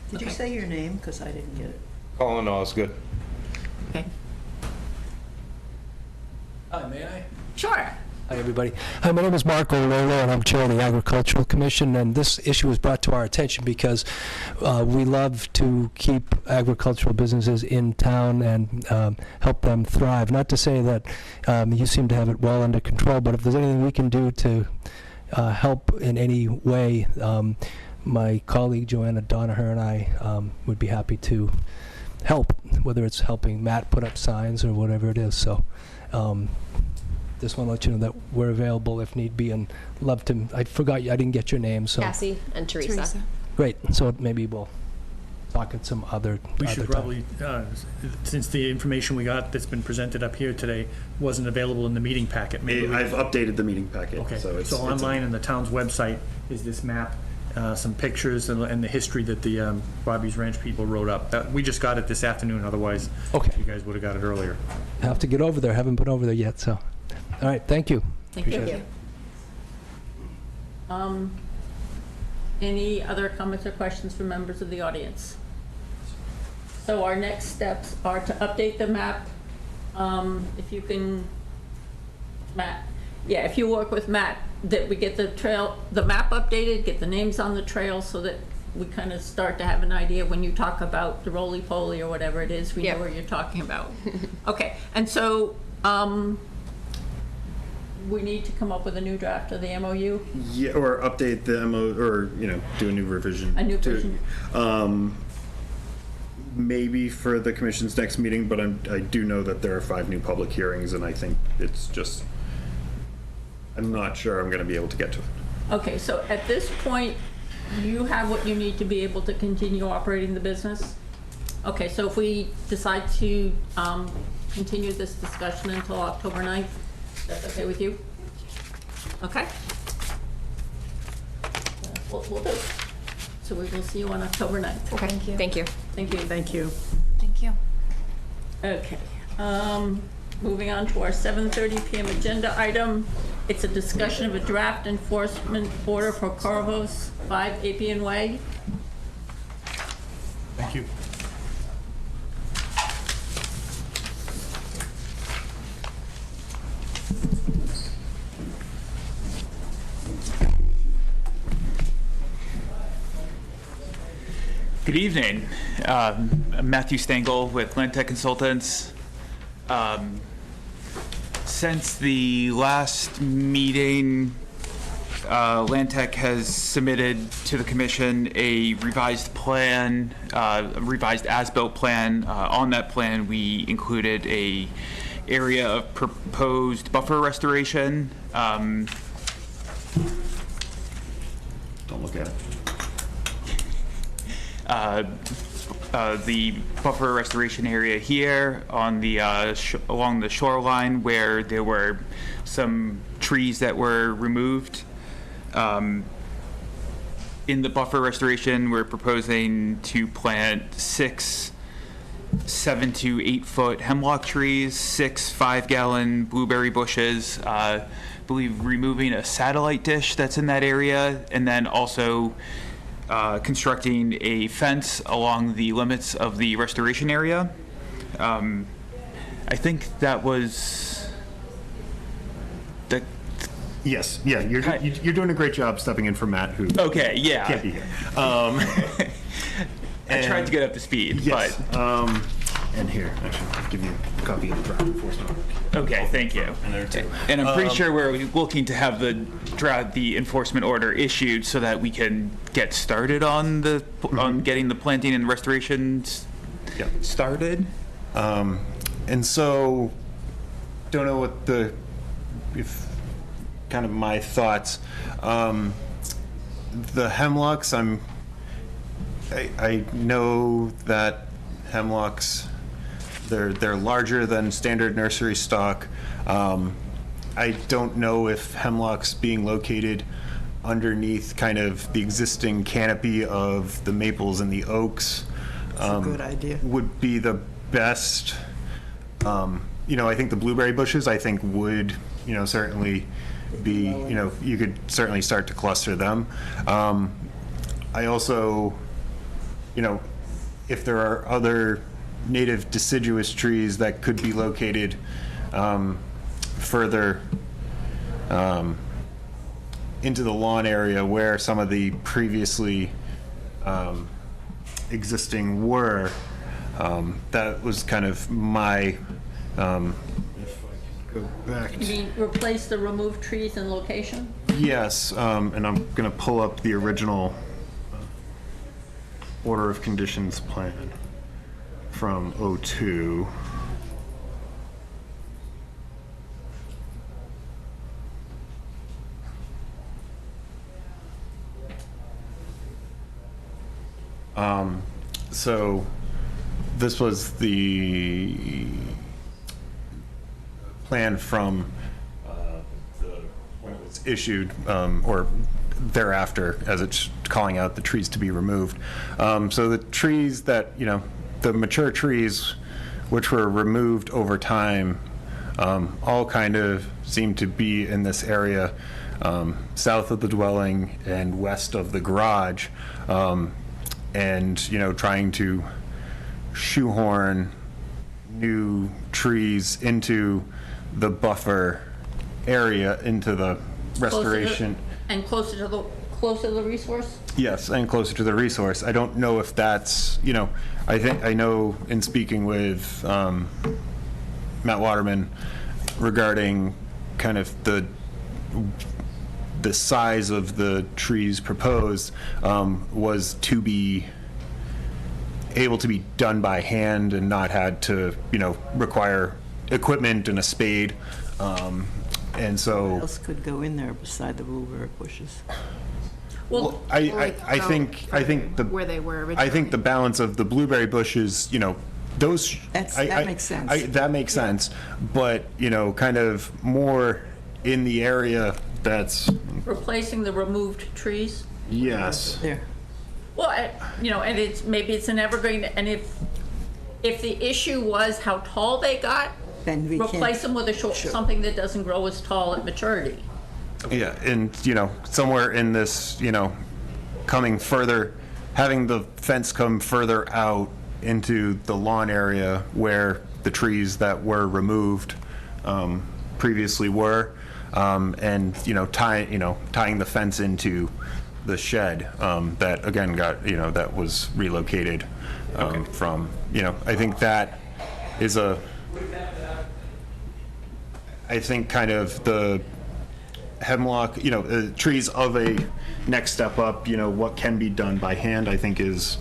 Did you say your name? Because I didn't get it. Colin Osgood. Okay. Hi, may I? Sure. Hi, everybody. Hi, my name is Mark Ololo, and I'm Chair of the Agricultural Commission, and this issue was brought to our attention because we love to keep agricultural businesses in town and help them thrive. Not to say that you seem to have it well under control, but if there's anything we can do to help in any way, my colleague Joanna Donaher and I would be happy to help, whether it's helping Matt put up signs or whatever it is. So just want to let you know that we're available if need be, and love to. I forgot I didn't get your name, so Cassie and Teresa. great. So maybe we'll talk at some other. We should other probably, since the information we got that's been presented up here today wasn't available in the meeting packet. Maybe I've updated the meeting packet. Okay, So it's online on the town's website is this map, some pictures and the history that the Bobby's Ranch people wrote up. We just got it this afternoon, otherwise you guys would have got it earlier. Have to get over there. Haven't been over there yet, so. All right, thank you. Thank you. Appreciate it. Any other comments or questions from members of the audience? So our next steps are to update the map. If you can, Matt, if you work with Matt, that we get the map updated, get the names on the trail so that we kind of start to have an idea when you talk about the roly-poly or whatever it is, we know what you're talking about. Okay, and so, we need to come up with a new draft of the MOU? Yeah, or update the MO, or, do a new revision. A new version. Maybe for the commission's next meeting, but I do know that there are 5 new public hearings, and I think it's just, I'm not sure I'm gonna be able to get to it. Okay, so at this point, you have what you need to be able to continue operating the business? Okay, so if we decide to continue this discussion until October 9th, that's okay with you? Okay. That's what we'll do. So we will see you on October 9th. Okay. Thank you. Thank you. Thank you. Thank you. Thank you. Okay. Moving on to our 7:30 PM agenda item. It's a discussion of a draft enforcement order for Corvos 5 Appian Way. Thank you. Good evening. I'm Matthew Stengel with Land Tech Consultants. Since the last meeting, Land Tech has submitted to the commission a revised plan, a revised as-built plan. On that plan, we included a area of proposed buffer restoration. Don't look at it. The buffer restoration area here on the along the shoreline where there were some trees that were removed. In the buffer restoration, we're proposing to plant 6 7 to 8 foot hemlock trees, 6 5-gallon blueberry bushes, I believe removing a satellite dish that's in that area, and then also constructing a fence along the limits of the restoration area. I think that was the. Yes, yeah, you're doing a great job stepping in for Matt, who okay, yeah, can't be here. I tried to get up to speed, yes, but and here I should give you a copy of the draft enforcement order. Okay, thank you. And there too. And I'm pretty sure we're looking to have the enforcement order issued so that we can get started on the on getting the planting and restoration started. And so, don't know what if kind of my thoughts. The hemlocks, I know that hemlocks, they're larger than standard nursery stock. I don't know if hemlocks being located underneath kind of the existing canopy of the maples and the oaks That's a good idea. would be the best. I think the blueberry bushes, I think would, certainly be, you could certainly start to cluster them. I also, if there are other native deciduous trees that could be located further into the lawn area where some of the previously existing were, that was kind of my, if I could go back. You mean replace the removed trees in location? Yes, and I'm going to pull up the original order of conditions plan from '02. So this was the plan from when it was issued, or thereafter, as it's calling out the trees to be removed. So the trees that, the mature trees which were removed over time, all kind of seem to be in this area south of the dwelling and west of the garage, and trying to shoehorn new trees into the buffer area, into the restoration. Closer to the resource? Yes, and closer to the resource. I don't know if that's, I know in speaking with Matt Waterman regarding kind of the size of the trees proposed was to be able to be done by hand and not had to, require equipment and a spade. And so. What else could go in there beside the blueberry bushes? Well, I think where they were originally. I think the balance of the blueberry bushes, those. That makes sense. That makes sense, but kind of more in the area that's. Replacing the removed trees? Yes. There. Well, and maybe it's an evergreen, and if the issue was how tall they got, then we replace them with something that doesn't grow as tall at maturity. Yeah, and somewhere in this, coming further, having the fence come further out into the lawn area where the trees that were removed previously were, and tying the fence into the shed, that again got, that was relocated, from, I think that is I think kind of the hemlock, trees of a next step up, what can be done by hand, I think is,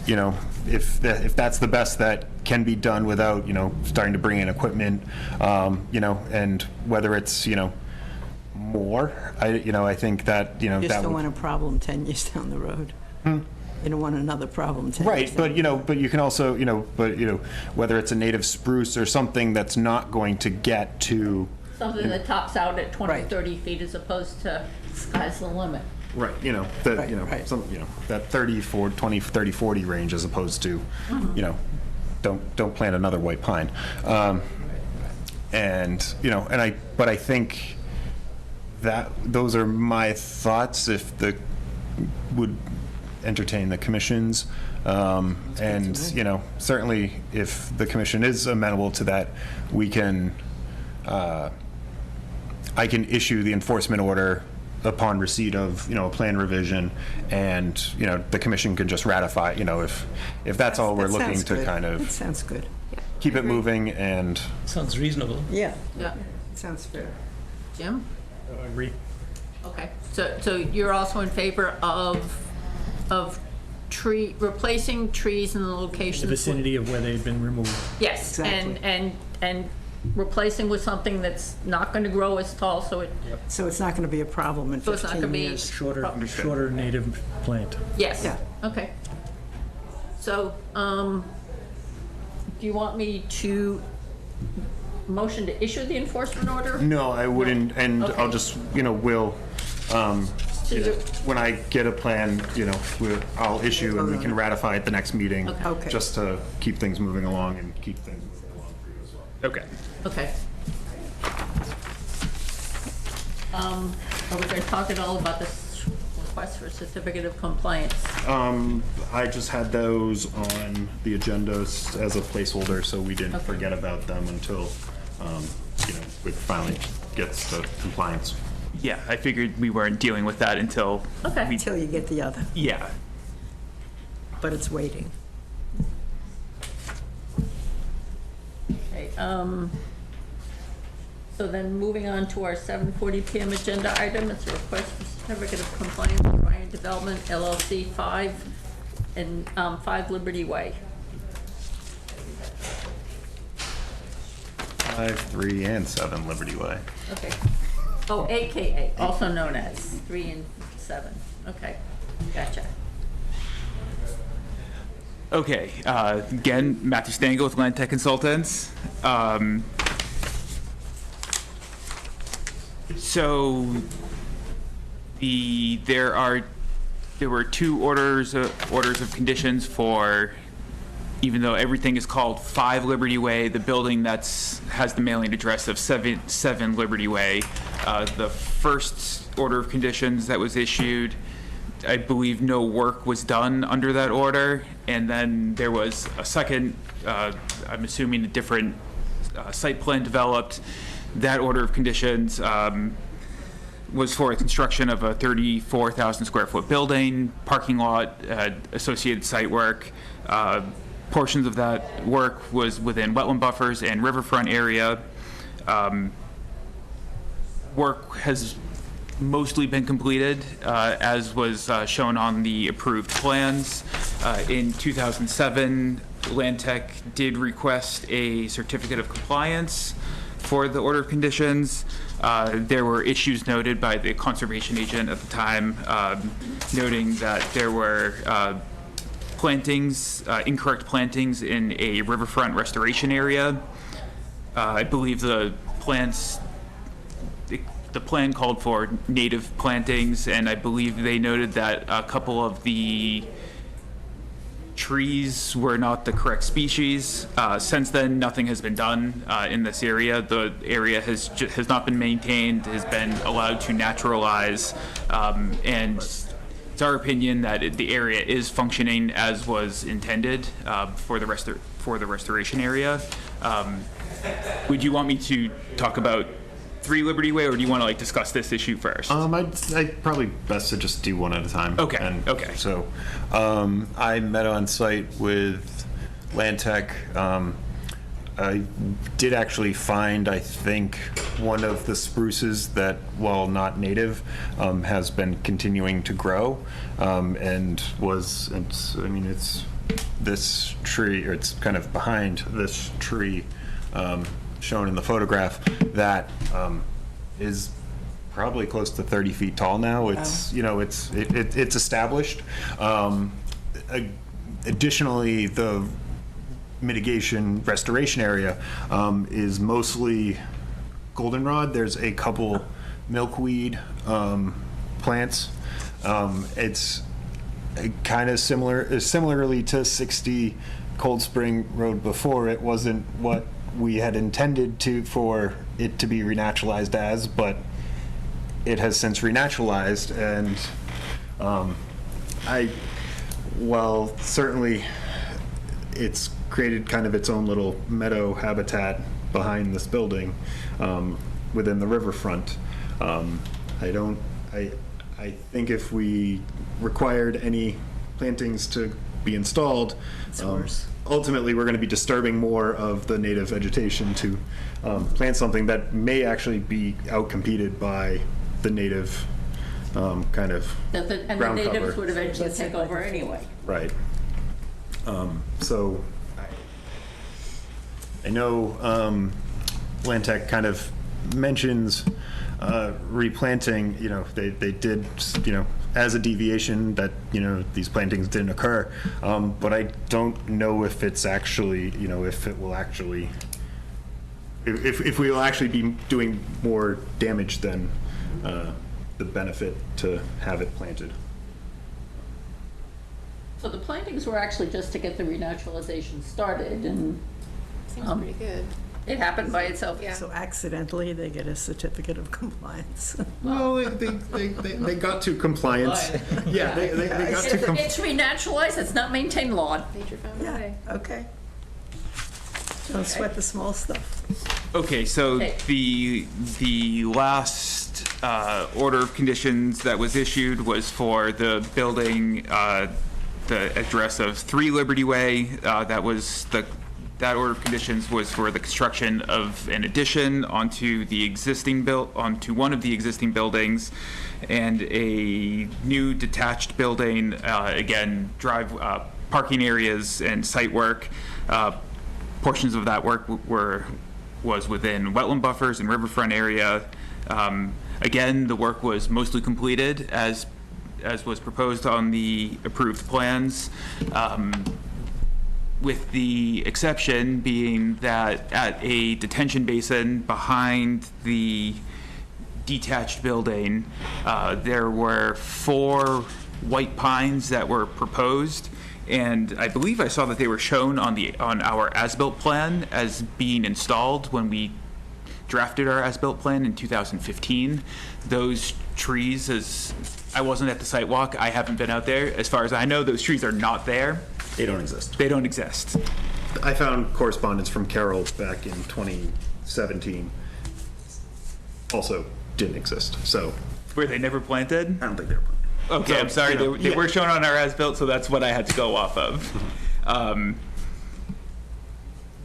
if that's the best that can be done without, starting to bring in equipment, and whether it's, more, I think that, You just that don't would. want a problem 10 years down the road. You don't want another problem 10 Right, years down but you can also, whether it's a native spruce or something that's not going to get to. Something that tops out at 20, Right. 30 feet as opposed to sky's the limit. Right, that 30, 40, 20, 30, 40 range as opposed to, don't plant another white pine. But I think that those are my thoughts if would entertain the commission's. And, certainly if the commission is amenable to that, we can, I can issue the enforcement order upon receipt of, a plan revision, and, the commission can just ratify, if that's all we're That looking sounds to good. kind That of sounds good. keep it moving and. Sounds reasonable. Yeah, Yeah. sounds fair. Jim? I agree. Okay, so you're also in favor of replacing trees in the locations? The vicinity of where they've been removed. Yes, Exactly. and replacing with something that's not going to grow as tall, so it, So it's not going to be a problem in So it's not 15 gonna be- years. Shorter native plant. yes. Yeah. Okay. So, do you want me to motion to issue the enforcement order? No, I wouldn't, and I'll Okay. just, when I get a plan, I'll issue and we can ratify at the next meeting. Okay. Just to keep things moving along and keep things moving along for you as well. Okay. Okay. Are we going to talk at all about this request for certificate of compliance? I just had those on the agenda as a placeholder, so we didn't forget about them until, it finally gets to compliance. Yeah, I figured we weren't dealing with that until. Okay. Until you get the other, Yeah. but it's waiting. Okay, so then moving on to our 7:40 PM agenda item, it's a request for certificate of compliance with Ryan Development LLC 5 Liberty Way. 5, 3, and 7 Liberty Way. Okay. Oh, AKA, also known as 3 and 7. Okay, gotcha. Okay, again, Matthew Stengel with Land Tech Consultants. So there were two orders of conditions for, even though everything is called 5 Liberty Way, the building has the mailing address of 7 Liberty Way. The first order of conditions that was issued, I believe no work was done under that order, and then there was a second, I'm assuming a different site plan developed. That order of conditions was for the construction of a 34,000 square foot building, parking lot, associated site work. Portions of that work was within wetland buffers and riverfront area. Work has mostly been completed, as was shown on the approved plans. In 2007, Land Tech did request a certificate of compliance for the order of conditions. There were issues noted by the conservation agent at the time, noting that there were incorrect plantings in a riverfront restoration area. I believe the plan called for native plantings, and I believe they noted that a couple of the trees were not the correct species. Since then, nothing has been done in this area. The area has not been maintained, has been allowed to naturalize, and it's our opinion that the area is functioning as was intended for the restoration area. Would you want me to talk about 3 Liberty Way, or do you want to like discuss this issue first? I'd probably best to just do one at a time. Okay, okay. So, I met on site with Land Tech. I did actually find, I think, one of the spruces that, while not native, has been continuing to grow, and it's this tree, or it's kind of behind this tree shown in the photograph that is probably close to 30 feet tall now. It's it's established. Additionally, the mitigation restoration area is mostly goldenrod. There's a couple milkweed plants. It's kind of similarly to 60 Cold Spring Road before. It wasn't what we had intended for it to be renaturalized as, but it has since renaturalized, and while certainly it's created kind of its own little meadow habitat behind this building within the riverfront. I think if we required any plantings to be installed, ultimately we're going to be disturbing more of the native vegetation to plant something that may actually be outcompeted by the native kind of and the ground natives cover. would eventually take over anyway. Right. So I know Land Tech kind of mentions replanting. They did, as a deviation that, these plantings didn't occur. But I don't know if it's actually, if it will actually, if we will actually be doing more damage than the benefit to have it planted. So the plantings were actually just to get the renaturalization started, and Seems pretty good. it happened by itself. Yeah. So accidentally, they get a certificate of compliance. Well, they got to compliance. Yeah, they got to compliance. It's renaturalized, it's not maintained lawn. Nature found a way. Okay. Don't sweat the small stuff. Okay, so the last order of conditions that was issued was for the building, the address of 3 Liberty Way. That order of conditions was for the construction of an addition onto one of the existing buildings, and a new detached building. Again, parking areas and site work. Portions of that work was within wetland buffers and riverfront area. Again, the work was mostly completed as was proposed on the approved plans, with the exception being that at a detention basin behind the detached building, there were 4 white pines that were proposed. And I believe I saw that they were shown on our as-built plan as being installed when we drafted our as-built plan in 2015. Those trees, as I wasn't at the site walk, I haven't been out there. As far as I know, those trees are not there. They don't exist. They don't exist. I found correspondence from Carol back in 2017. Also didn't exist. So were they never planted? I don't think they were planted. Okay, So, I'm sorry. They were shown on our as-built, so that's what I had to go off of.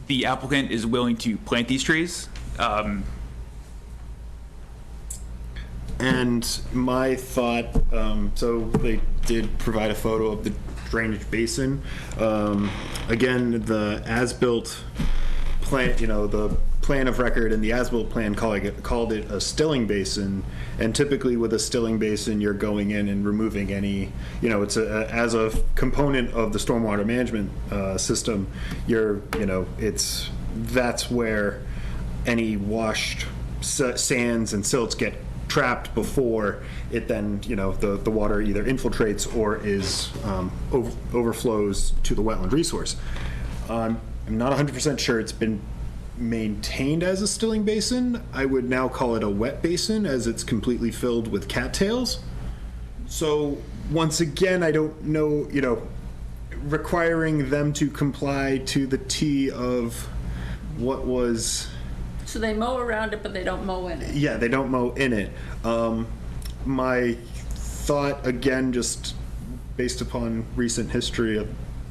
The applicant is willing to plant these trees. And my thought, so they did provide a photo of the drainage basin. Again, the as-built plan, the plan of record and the as-built plan called it a stilling basin. And typically with a stilling basin, you're going in and removing any, it's as a component of the stormwater management system, that's where any washed sands and silts get trapped before it then, the water either infiltrates or is overflows to the wetland resource. I'm not 100% sure it's been maintained as a stilling basin. I would now call it a wet basin, as it's completely filled with cattails. So once again, I don't know, requiring them to comply to the T of what was So they mow around it, but they don't mow in it? Yeah, they don't mow in it. My thought, again, just based upon recent history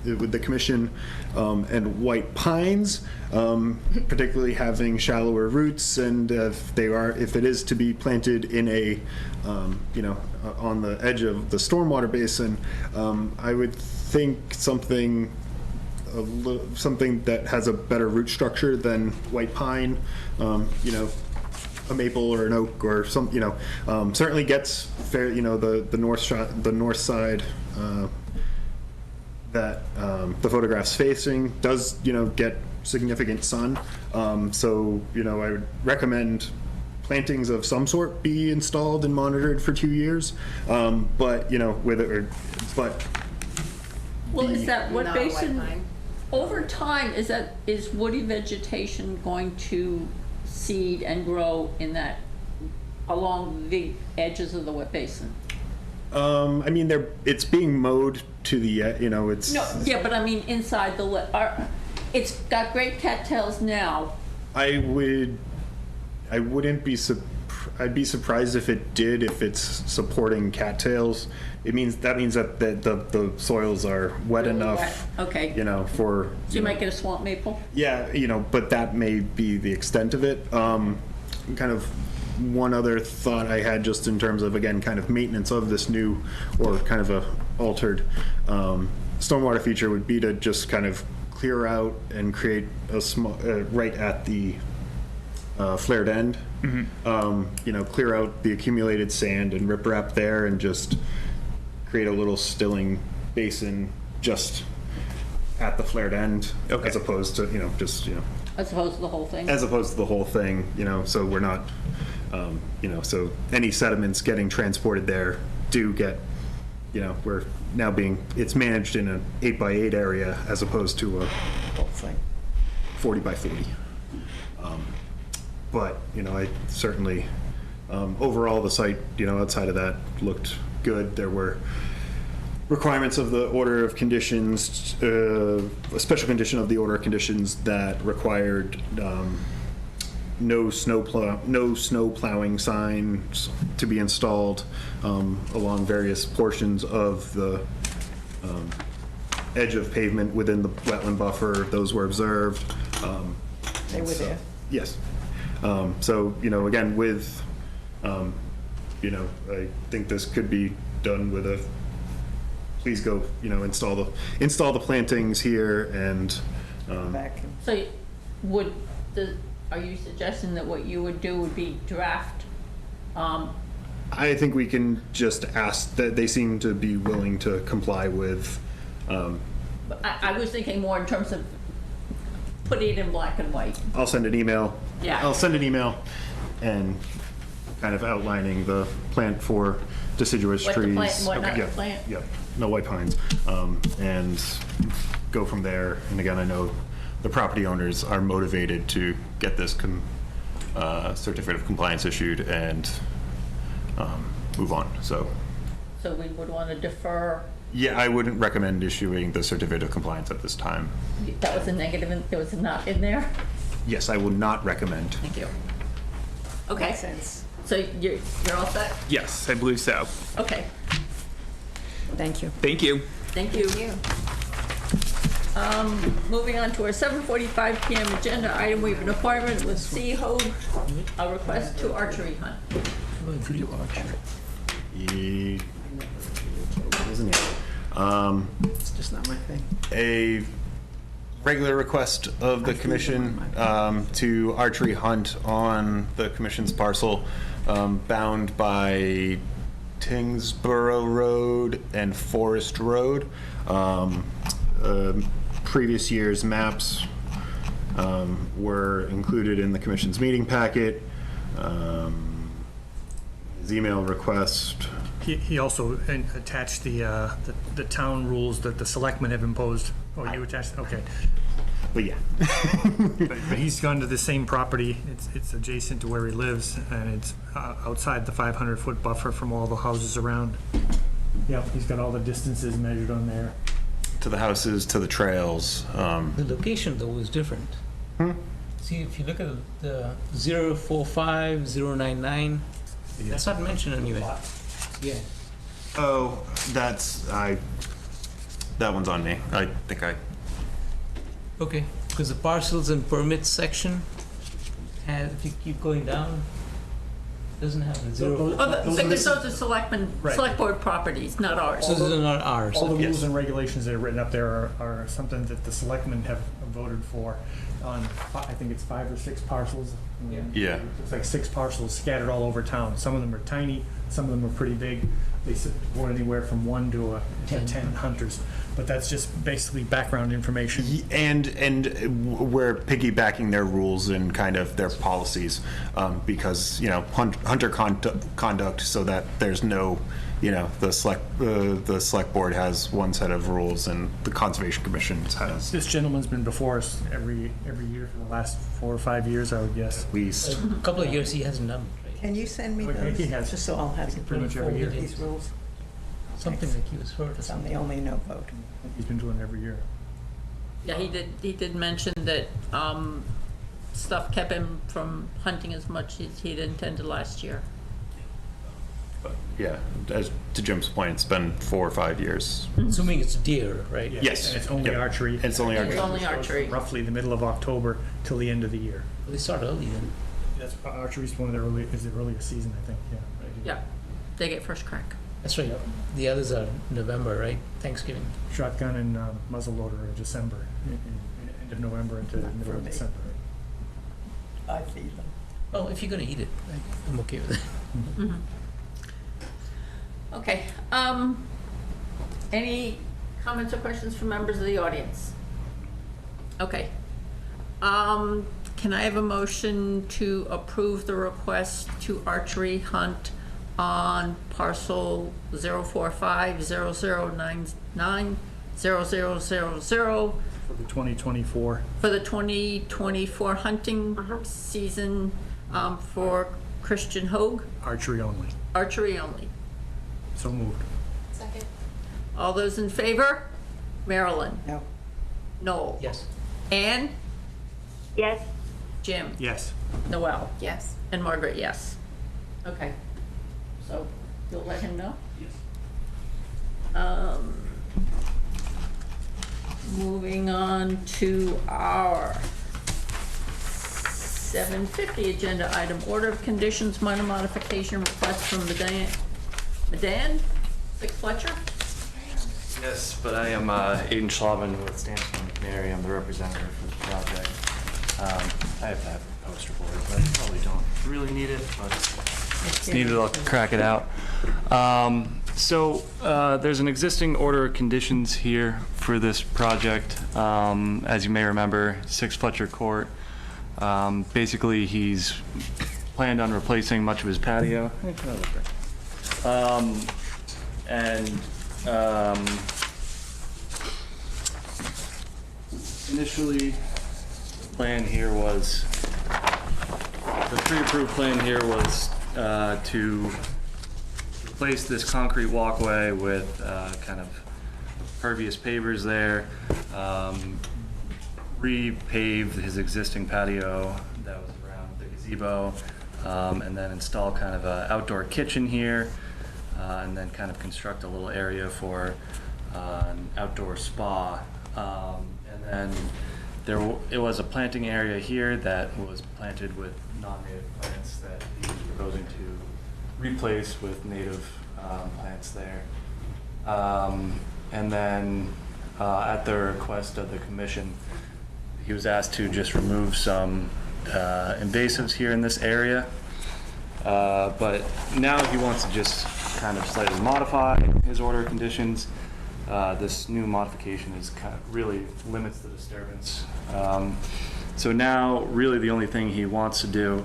with the commission and white pines, particularly having shallower roots, and if it is to be planted in a, on the edge of the stormwater basin, I would think something that has a better root structure than white pine, a maple or an oak or some, certainly gets fair, the north side that the photograph's facing does, get significant sun. So, I would recommend plantings of some sort be installed and monitored for 2 years. But, Well, is that what basin, over time, is woody vegetation going to seed and grow in that, along the edges of the wet basin? it's being mowed to the, it's. No, yeah, but I mean, inside it's got great cattails now. I'd be surprised if it did, if it's supporting cattails. That means that the soils are wet Really enough. wet. Okay. For. So you might get a swamp maple? Yeah, but that may be the extent of it. Kind of one other thought I had, just in terms of, again, kind of maintenance of this new, or kind of a altered stormwater feature, would be to just kind of clear out and create a small, right at the flared end. Mm-hmm. Clear out the accumulated sand and riprap there, and just create a little stilling basin just at the flared end, okay, as opposed to, As opposed to the whole thing? As opposed to the whole thing, so we're not, so any sediments getting transported there do get, we're now it's managed in an 8x8 area as opposed to a whole thing, 40x40. But, I certainly, overall the site, outside of that looked good. There were requirements of the order of conditions, a special condition of the order of conditions that required no snow plowing signs to be installed along various portions of the edge of pavement within the wetland buffer. Those were observed. They were there? Yes. So, again, with, I think this could be done with a, please go, install the plantings here, and. So are you suggesting that what you would do would be draft? I think we can just ask that. They seem to be willing to comply with. I was thinking more in terms of putting it in black and white. I'll send an email. Yeah. I'll send an email and kind of outlining the plant for deciduous trees. What not to plant? Yep. No white pines. And go from there. And again, I know the property owners are motivated to get this certificate of compliance issued and move on. So we would want to defer. Yeah, I wouldn't recommend issuing the certificate of compliance at this time. That was a negative, and there was a not in there? Yes, I will not recommend. Thank you. Okay. Makes sense. So you're all set? Yes, I believe so. Okay. Thank you. Thank you. Thank you. Moving on to our 7:45 p.m. agenda item, we have an appointment with C. Hogue, a request to archery hunt. Isn't it? It's just not my thing. A regular request of the commission to archery hunt on the commission's parcel bound by Tingsboro Road and Forest Road. Previous year's maps were included in the commission's meeting packet. His email request. He also attached the town rules that the selectmen have imposed. Oh, you attached, okay. But yeah. But he's gone to the same property. It's adjacent to where he lives, and it's outside the 500-foot buffer from all the houses around. Yep, he's got all the distances measured on there. To the houses, to the trails. The location, though, is different. See, if you look at the 045099, that's not mentioned anywhere. Yeah. Oh, that one's on me. I think Okay, because the parcels and permits section, and if you keep going down, doesn't have the zero. Because those are select board properties, not ours. So those are not ours. All the Okay. rules and regulations that are written up there are something that the selectmen have voted for on, I think it's 5 or 6 parcels. Yeah. It's like 6 parcels scattered all over town. Some of them are tiny, some of them are pretty big. They support anywhere from 1 to 10 hunters. But that's just basically background information. And we're piggybacking their rules and kind of their policies, because, hunter conduct, so that there's no, the select board has one set of rules and the Conservation Commission has. This gentleman's been before us every year for the last 4 or 5 years, I would guess. At least. A couple of years he hasn't done. Can you send me Okay, those, he has. just so I'll have to Pretty much every year. these rules? Something like he was for. Because I'm the only no vote. He's been doing it every year. Yeah, he did mention that stuff kept him from hunting as much as he'd intended last year. But yeah, as to Jim's point, it's been 4 or 5 years. Assuming it's deer, right? Yeah, Yes. And it's only Yep. archery. It's only archery. It's only archery. Roughly the middle of October till the end of the year. They start early then. That's, archery's one of the earliest season, I think, yeah. Yeah, they get first crack. That's right. The others are November, right? Thanksgiving. Shotgun and muzzleloader in December, end of November into the middle of me. December. I feed them. Well, if you're gonna eat it, I'm okay with it. Okay, any comments or questions from members of the audience? Okay. Can I have a motion to approve the request to archery hunt on parcel 04500990000 For the 2024. for the 2024 hunting season, for Christian Hoag, Archery only. archery only. So moved. Second. All those in favor? Marilyn? No. Noel? Yes. Anne? Yes. Jim? Yes. Noel? Yes. And Margaret, yes. Okay. So you'll let him know? Yes. Moving on to our 7:50 agenda item, order of conditions, minor modification request from Medan? Vic Fletcher? Yes, but I am Aiden Schlauben with Stanton McNary. I'm the representative for the project. I have to have a poster board, but I probably don't really need it, but if it's needed, I'll crack it out. So there's an existing order of conditions here for this project. As you may remember, 6 Fletcher Court. Basically, he's planned on replacing much of his patio. Initially, the plan here was, the pre-approved plan here was to replace this concrete walkway with kind of pervious pavers there, repave his existing patio that was around the gazebo, and then install kind of an outdoor kitchen here, and then kind of construct a little area for an outdoor spa. And then it was a planting area here that was planted with non-native plants that he was proposing to replace with native plants there. And then at the request of the commission, he was asked to just remove some invasives here in this area. But now he wants to just kind of slightly modify his order of conditions. This new modification is kind of really limits the disturbance. So now really the only thing he wants to do,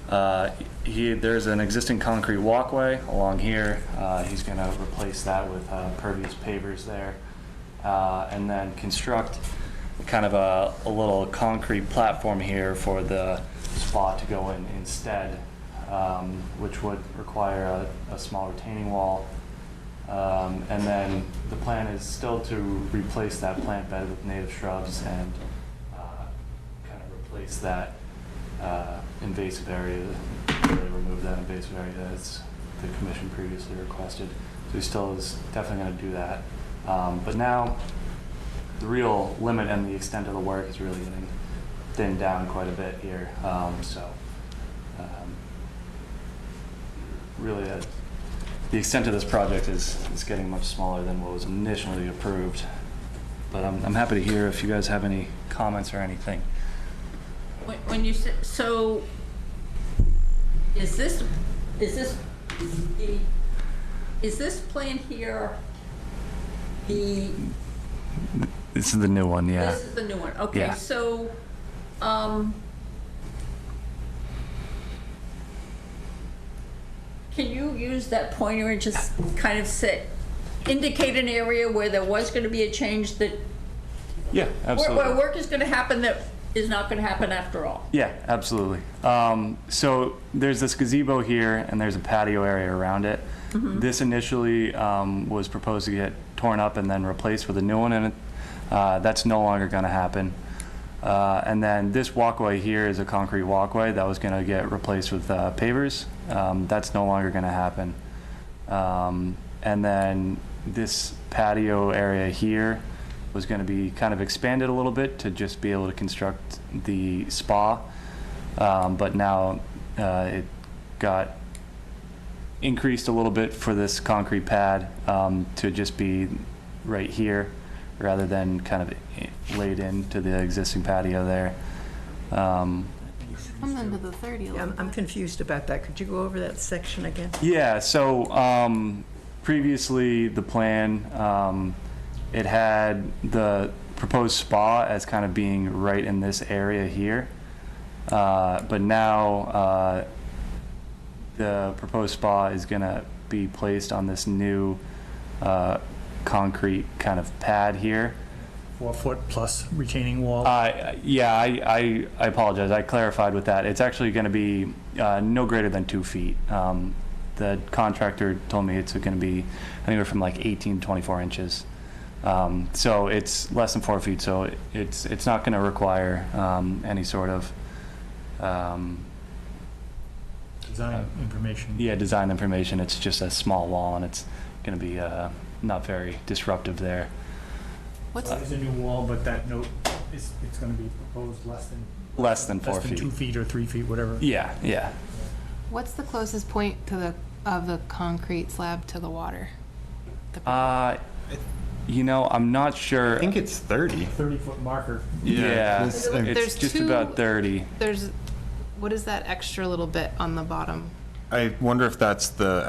there's an existing concrete walkway along here. He's going to replace that with pervious pavers there, and then construct kind of a little concrete platform here for the spa to go in instead, which would require a small retaining wall. And then the plan is still to replace that plant bed with native shrubs and kind of replace that invasive area, really remove that invasive area as the commission previously requested. So he still is definitely going to do that. But now the real limit and the extent of the work is really getting thinned down quite a bit here. Really the extent of this project is getting much smaller than what was initially approved. But I'm happy to hear if you guys have any comments or anything. When you say, so, is this plan here the? This is the new one, yeah. This is the new one, okay, Yeah. so, can you use that pointer and just kind of indicate an area where there was gonna be a change that, Yeah, absolutely. where work is gonna happen that is not gonna happen after all? Yeah, absolutely. So there's this gazebo here, and there's a patio area around it. This initially was proposed to get torn up and then replaced with a new one, and that's no longer going to happen. And then this walkway here is a concrete walkway that was going to get replaced with pavers. That's no longer going to happen. And then this patio area here was going to be kind of expanded a little bit to just be able to construct the spa. But now it got increased a little bit for this concrete pad to just be right here rather than kind of laid into the existing patio there. Comes into the 30 a Yeah, little I'm confused about that. Could you go over that section again? Yeah, so previously the plan, it had the proposed spa as kind of being right in this area here. But now the proposed spa is going to be placed on this new concrete kind of pad here. 4 foot plus retaining wall. Yeah, I apologize. I clarified with that. It's actually going to be no greater than 2 feet. The contractor told me it's going to be anywhere from like 18 to 24 inches. So it's less than 4 feet. So it's not going to require any sort of Design information. Yeah, design information. It's just a small wall, and it's going to be not very disruptive there. There's a new wall, but that note it's going to be proposed less than 4 feet. 2 feet or 3 feet, whatever. Yeah, yeah. What's the closest point to of the concrete slab to the water? You know, I'm not sure. I think it's 30. 30-foot marker. Yeah, It's- it's just about 30. What is that extra little bit on the bottom? I wonder if that's the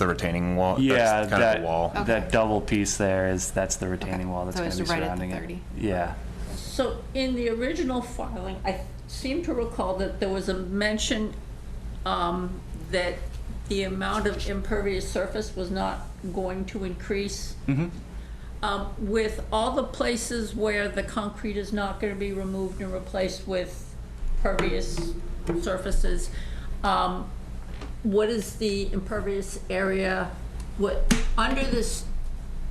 retaining wall. Yeah, that's kind of the wall. That double piece that's the retaining wall that's So going to it's be right at the surrounding 30. it. Yeah. So in the original filing, I seem to recall that there was a mention that the amount of impervious surface was not going to increase. With all the places where the concrete is not going to be removed and replaced with pervious surfaces, what is the impervious area, under this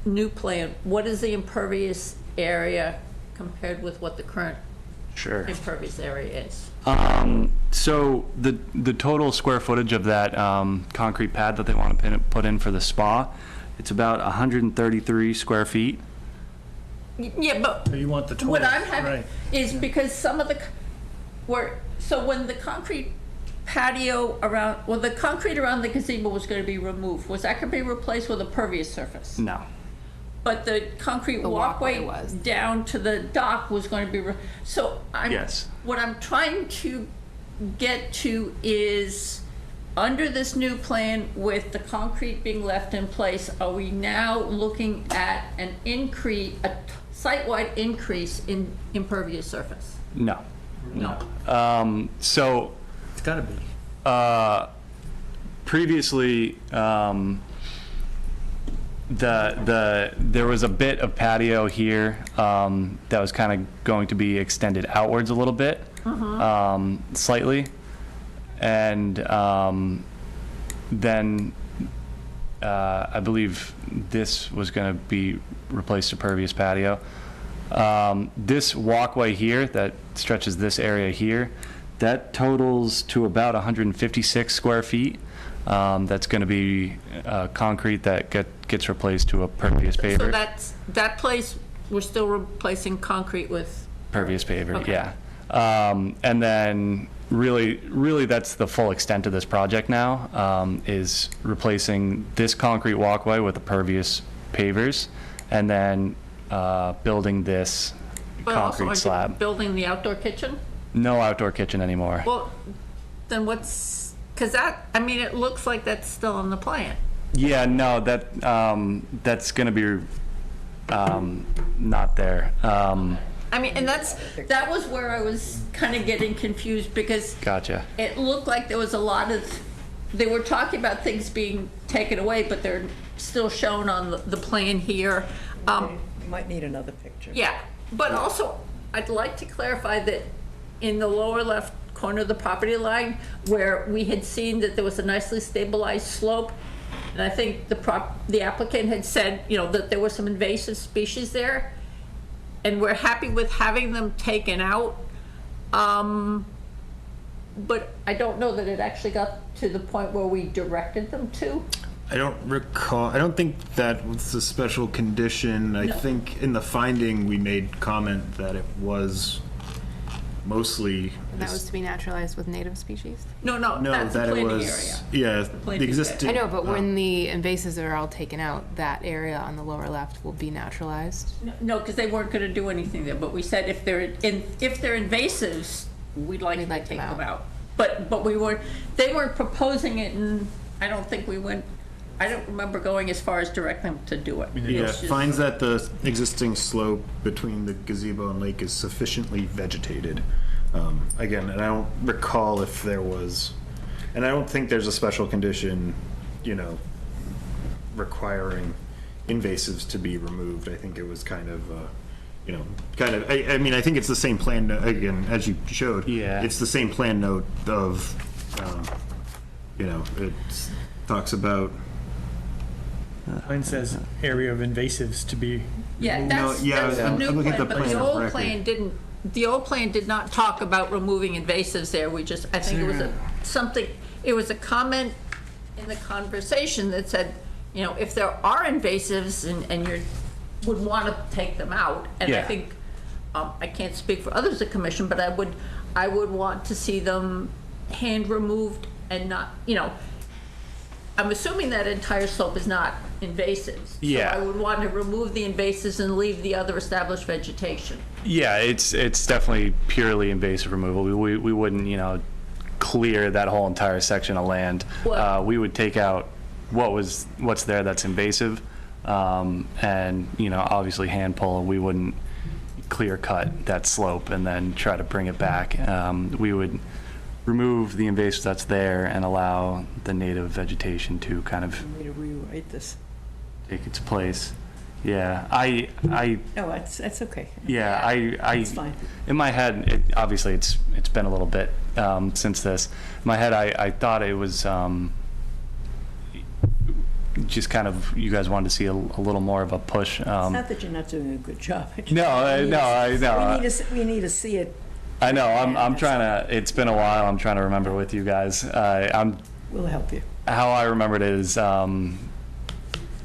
new plan, what is the impervious area compared with what the current impervious area is? So the total square footage of that concrete pad that they want to put in for the spa, it's about 133 square feet. Yeah, but So you want the total. what I'm having right. is because some of so when the concrete patio the concrete around the gazebo was going to be removed, was that going to be replaced with a pervious surface? No. But the concrete walkway was. down to the dock was going to be, so Yes. what I'm trying to get to is, under this new plan with the concrete being left in place, are we now looking at a site-wide increase in impervious surface? No. No. So It's got to be. previously, there was a bit of patio here that was kind of going to be extended outwards a little bit, slightly, and then I believe this was going to be replaced to pervious patio. This walkway here that stretches this area here, That totals to about 156 square feet. That's going to be concrete that gets replaced to a pervious paver. So that place, we're still replacing concrete with? Pervious paver, Okay. yeah. And then really that's the full extent of this project now, is replacing this concrete walkway with the pervious pavers, and then building this But also, concrete are you slab. building the outdoor kitchen? No outdoor kitchen anymore. Well, then because it looks like that's still on the plan. Yeah, no, that's going to be not there. And that was where I was kind of getting confused, because Gotcha. it looked like there was a lot of, they were talking about things being taken away, but they're still shown on the plan here. You might need another picture. Yeah, but also, I'd like to clarify that in the lower left corner of the property line, where we had seen that there was a nicely stabilized slope, and I think the applicant had said, that there were some invasive species there, and we're happy with having them taken out. But I don't know that it actually got to the point where we directed them to. I don't recall, I don't think that was a special condition. I think in the finding, we made comment that it was mostly. And that was to be naturalized with native species? No, that's the that it planting was, area. yeah, planting the existing. I know, but when the invasives are all taken out, that area on the lower left will be naturalized? No, because they weren't going to do anything there, but we said if they're invasives, we'd like to take them out. But they weren't proposing it, and I don't remember going as far as directing them to do it. Yeah, finds that the existing slope between the gazebo and lake is sufficiently vegetated. Again, and I don't recall if there was, and I don't think there's a special condition, requiring invasives to be removed. I think it was kind of, I think it's the same plan, again, as you showed. Yeah. It's the same plan note of, it talks about. Mine says area of invasives to be. Yeah, that's the new plan, but the old plan didn't. The old plan did not talk about removing invasives there. I think it was it was a comment in the conversation that said, if there are invasives and you would want to take them out, and I think, I can't speak for others of the commission, but I would want to see them hand removed and not, I'm assuming that entire slope is not invasives. Yeah. So I would want to remove the invasives and leave the other established vegetation. Yeah, it's definitely purely invasive removal. We wouldn't, clear that whole entire section of land. We would take out what's there that's invasive, and obviously hand pull. We wouldn't clear cut that slope and then try to bring it back. We would remove the invasive that's there and allow the native vegetation to kind of Want me to rewrite this? take its place. Yeah, No, that's okay. yeah, It's fine. in my head, obviously it's been a little bit since this. In my head, I thought it was just kind of, you guys wanted to see a little more of a push. It's not that you're not doing a good job. I know. We need to see it. I know. I'm trying to. It's been a while. I'm trying to remember with you guys. We'll help you. How I remembered it is,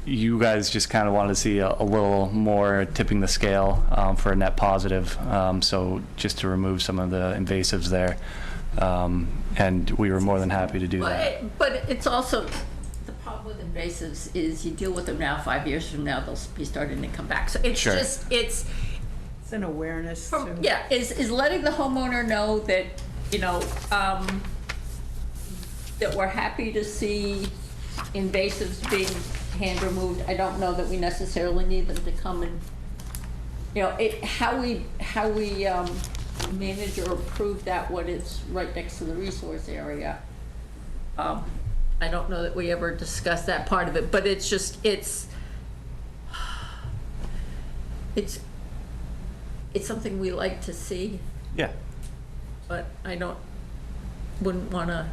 you guys just kind of wanted to see a little more tipping the scale for a net positive. So just to remove some of the invasives there, and we were more than happy to do that. But it's also, the problem with invasives is you deal with them now, 5 years from now, they'll be starting to come back. So it's Sure. it's an awareness. is letting the homeowner know that, that we're happy to see invasives being hand removed. I don't know that we necessarily need them to come and, how we manage or approve that when it's right next to the resource area. I don't know that we ever discussed that part of it, but it's just, it's something we like to see, Yeah. but wouldn't want to,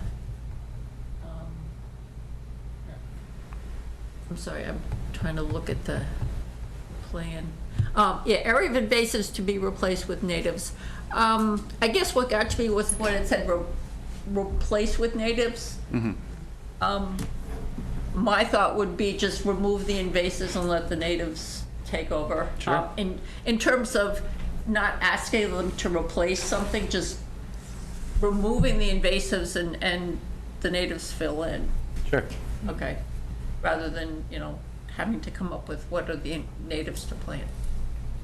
I'm sorry, I'm trying to look at the plan. Yeah, area of invasives to be replaced with natives. I guess what got to me was when it said replace with natives. My thought would be just remove the invasives and let the natives take over. Sure. In terms of not asking them to replace something, just removing the invasives and the natives fill in. Sure. Okay. Rather than, having to come up with what are the natives to plant.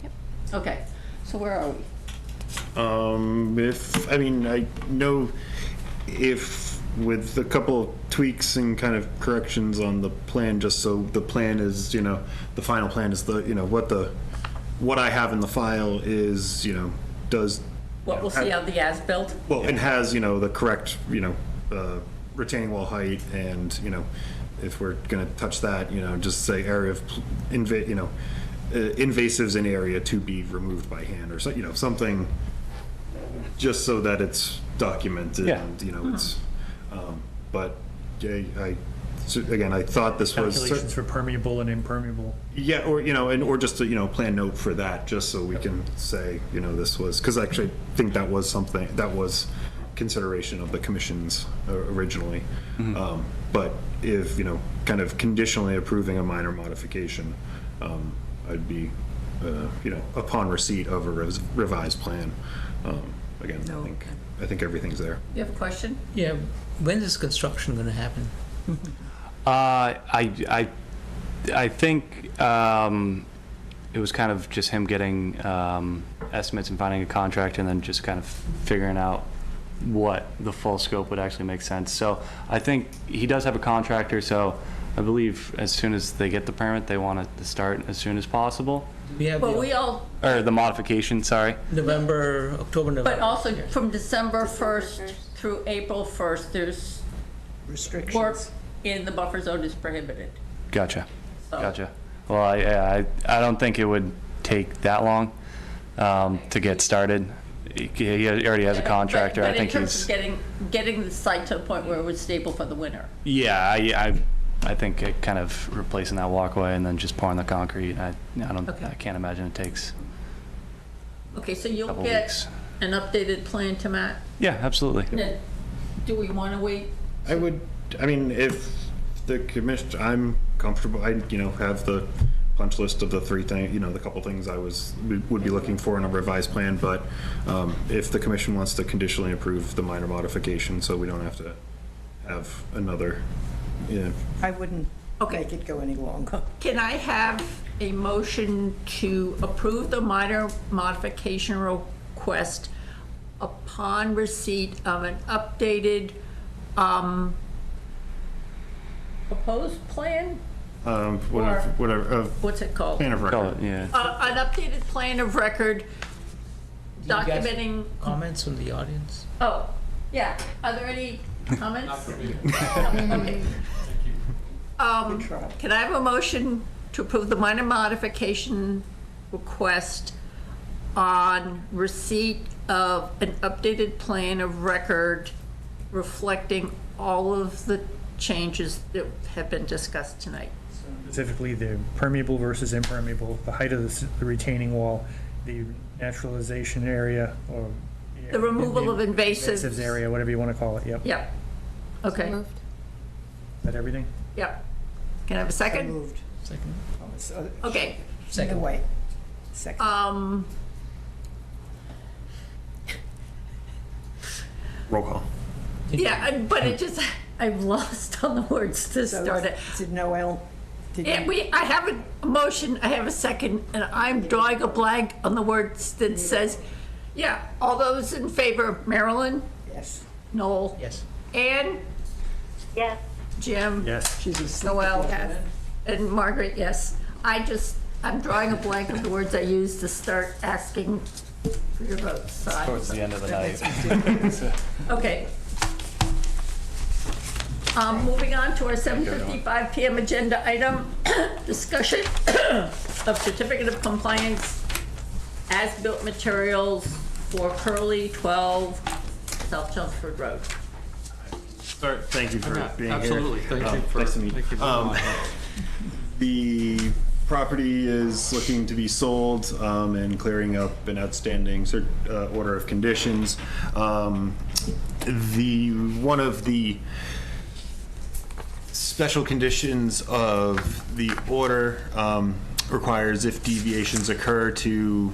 Yep. Okay, so where are we? I know if with a couple of tweaks and kind of corrections on the plan, just so the plan is, the final plan is what I have in the file is, does. What we'll see on the as-built? Well, it has, the correct, retaining wall height and, if we're gonna touch that, just say area of, invasives in area to be removed by hand or so, something just so that it's documented and, it's, but again, I thought this was. Calculations for permeable and impermeable. Yeah, or, or just a, plan note for that, just so we can say, this was, because actually I think that was something, that was consideration of the commission's originally. But if, kind of conditionally approving a minor modification, I'd be, upon receipt of a revised plan. Again, I think everything's there. You have a question? Yeah, when is construction going to happen? I think it was kind of just him getting estimates and finding a contractor and then just kind of figuring out what the full scope would actually make sense. So I think he does have a contractor, so I believe as soon as they get the permit, they want it to start as soon as possible. We have Or the modification, sorry. October, November. But also from December 1st through April 1st, there's restrictions. Work in the buffer zone is prohibited. Gotcha. So- Gotcha. Well, I don't think it would take that long to get started. He already has a contractor. But I think in terms he's. of getting the site to a point where it was stable for the winter. Yeah, I think it kind of replacing that walkway and then just pouring the concrete. I can't imagine it takes. Okay, so you'll Couple get weeks. an updated plan to Matt? Yeah, absolutely. Now, do we want to wait? If the commission, I'm comfortable, I, have the punch list of the three things, the couple things would be looking for in a revised plan, but if the commission wants to conditionally approve the minor modification, so we don't have to have another, I wouldn't make it go any longer. Can I have a motion to approve the minor modification request upon receipt of an updated proposed plan? Whatever. What's it called? Plan of record. Yeah. An updated plan of record Do you guys documenting. Comments from the audience? Oh, yeah. Are there any comments? Not for me. Okay. Can I have a motion to approve the minor modification request on receipt of an updated plan of record reflecting all of the changes that have been discussed tonight? Specifically, the permeable versus impermeable, the height of the retaining wall, the naturalization area, or The removal of invasives. invasives area, whatever you want to call it. Yep. Yep. Okay. Is that everything? Yep. Can I have a second? Moved. Second. Okay. Second way. Second. Roll call. Yeah, but it just, I'm lost on the words to start it. Did Noel? Yeah, I have a motion, I have a second, and I'm drawing a blank on the words that says, yeah, all those in favor, Marilyn? Yes. Noel? Yes. Ann? Yes. Jim? Yes. Noel? And Margaret, yes. I'm drawing a blank of the words I used to start asking for your votes. So Towards the end of the night. Okay. Moving on to our 7:55 PM agenda item, discussion of certificate of compliance as-built materials for Curly 12 South Chelmsford Road. Thank you for being here. Absolutely. Thank you Nice to meet you. The property is looking to be sold and clearing up an outstanding order of conditions. One of the special conditions of the order requires, if deviations occur, to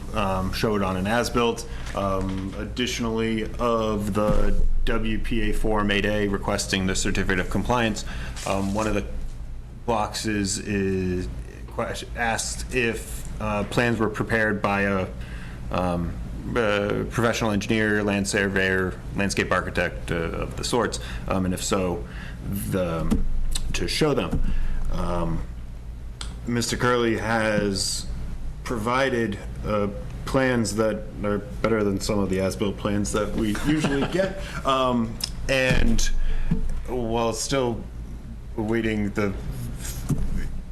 show it on an as-built. Additionally, of the WPA Form 8A requesting the certificate of compliance, one of the boxes is asked if plans were prepared by a professional engineer, land surveyor, landscape architect of the sorts, and if so, to show them. Mr. Curley has provided plans that are better than some of the as-built plans that we usually get, and while still awaiting the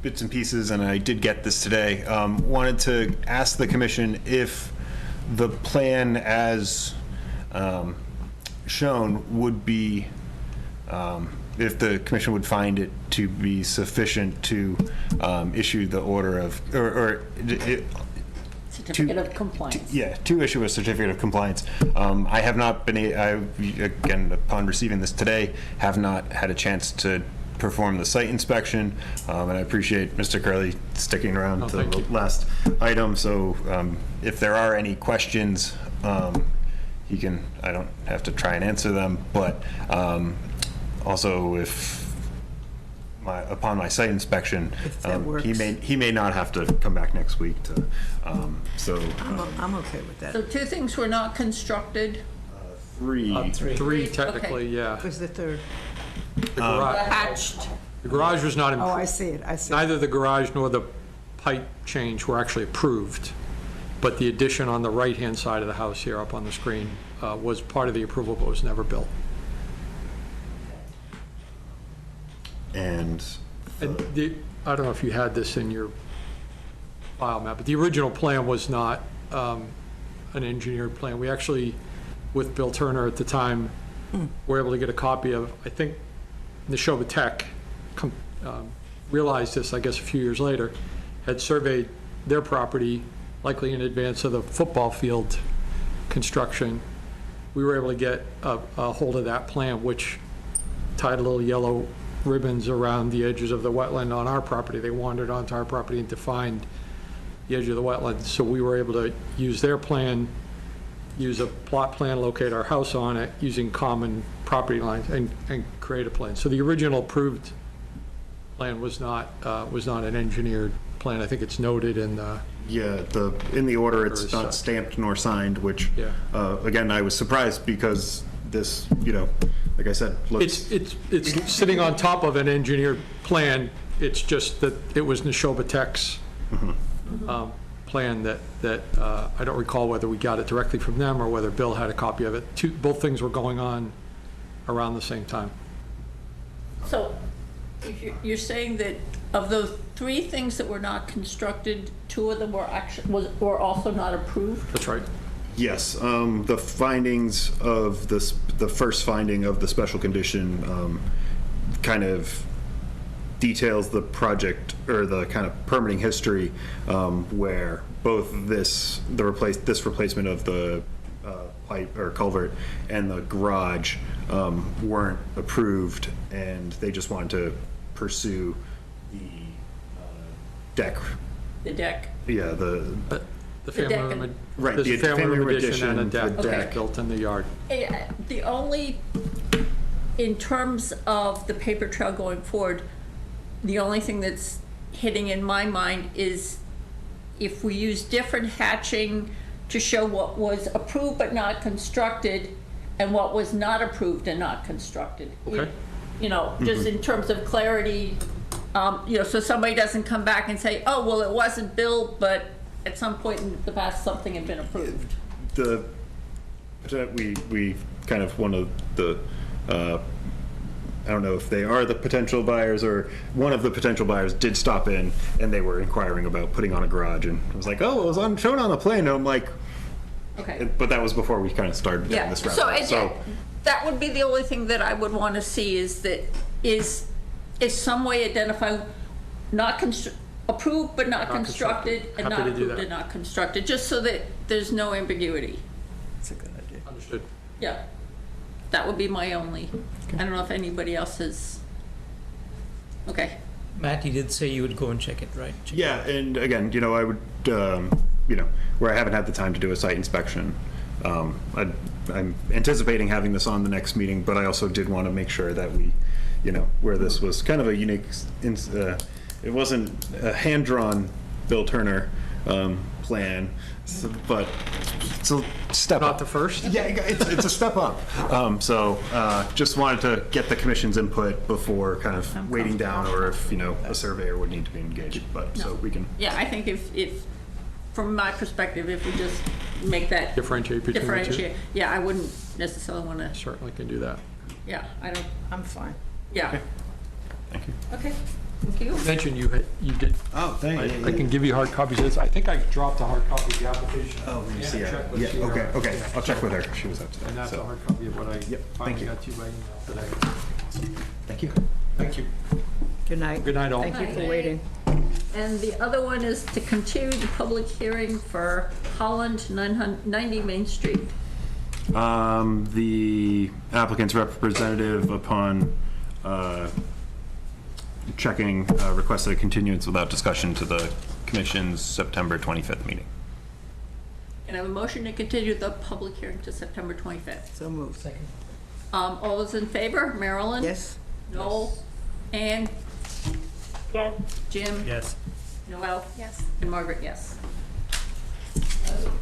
bits and pieces, and I did get this today, wanted to ask the commission if the plan as shown would be, if the commission would find it to be sufficient to issue the order of, Certificate of compliance. Yeah, to issue a certificate of compliance. I have not been, again, upon receiving this today, have not had a chance to perform the site inspection, and I appreciate Mr. Curley sticking around to the last item. So if there are any questions, he can, I don't have to try and answer them, but also if upon my site inspection, he may not have to come back next week to, so. I'm okay with that. So 2 things were not constructed. Three technically, Okay. yeah. Was the third? The garage, Hatched. the garage was not Oh, I improved. see it, I see it. Neither the garage nor the pipe change were actually approved, but the addition on the right-hand side of the house here up on the screen was part of the approval, but was never built. And I don't know if you had this in your file map, but the original plan was not an engineered plan. We actually, with Bill Turner at the time, were able to get a copy of, I think, Neshoba Tech realized this, I guess, a few years later, had surveyed their property, likely in advance of the football field construction. We were able to get a hold of that plan, which tied a little yellow ribbons around the edges of the wetland on our property. They wandered onto our property and defined the edge of the wetland. So we were able to use their plan, use a plot plan, locate our house on it, using common property lines, and create a plan. So the original approved plan was not an engineered plan. I think it's noted in the... Yeah, in the order, it's not stamped nor signed, which, again, I was surprised because this, like I said, looks... It's sitting on top of an engineered plan. It's just that it was Neshoba Tech's plan that I don't recall whether we got it directly from them or whether Bill had a copy of it. Both things were going on around the same time. So if you're saying that of those 3 things that were not constructed, 2 of them were also not approved? That's right. Yes, the findings of this, the first finding of the special condition kind of details the project, or the kind of permitting history, where both this replacement of the pipe or culvert and the garage weren't approved, and they just wanted to pursue the deck. The deck? Yeah, The family room, right, there's the a family room addition and a deck the deck. built in the yard. The only, in terms of the paper trail going forward, the only thing that's hitting in my mind is if we use different hatching to show what was approved but not constructed and what was not approved and not constructed. Okay. Just in terms of clarity, so somebody doesn't come back and say, oh, well, it wasn't built, but at some point in the past, something had been approved. We kind of, one of the, I don't know if they are the potential buyers, or one of the potential buyers did stop in and they were inquiring about putting on a garage, and I was like, oh, it was shown on the plan, and I'm like, okay. But that was before we kind of started down this route. So that would be the only thing that I would want to see, is some way identifying approved but not Not constructed, constructed. and not Happy to do approved that. and not constructed, just so that there's no ambiguity. That's a good idea. Understood. Yeah, that would be my only, I don't know if anybody else has, okay. Matt, you did say you would go and check it, right? Yeah, and again, I would, where I haven't had the time to do a site inspection, I'm anticipating having this on the next meeting, but I also did want to make sure that we, where this was kind of a unique, it wasn't a hand-drawn Bill Turner plan, but it's a step up. Not the first? Yeah, it's a step up. So just wanted to get the commission's input before kind of waiting down, or if, a surveyor would need to be engaged, but so we can. Yeah, I think if, from my perspective, if we just make that. Differentiate between the two? Yeah, I wouldn't necessarily want to, Certainly can do that. yeah, I don't, I'm fine. yeah. Thank you. Okay, thank you. Mentioned you did. Oh, thank you. I can give you hard copies of this. I think I dropped a hard copy of the application. Oh, let me and see a it. checklist Yeah, here. okay. Yeah. I'll check with her. She was up today. And that's so. a hard copy of what I Yep, finally thank you. got to you by email today. Thank you. Thank you. Good night. Good night, all. Thank you for waiting. And the other one is to continue the public hearing for Holland 90 Main Street. The applicant's representative, upon checking, requested a continuance without discussion to the commission's September 25th meeting. Can I have a motion to continue the public hearing to September 25th? So moved. Second. All those in favor? Marilyn? Yes? Noel? Ann? Yes. Jim? Yes. Noel? Yes. And Margaret, yes.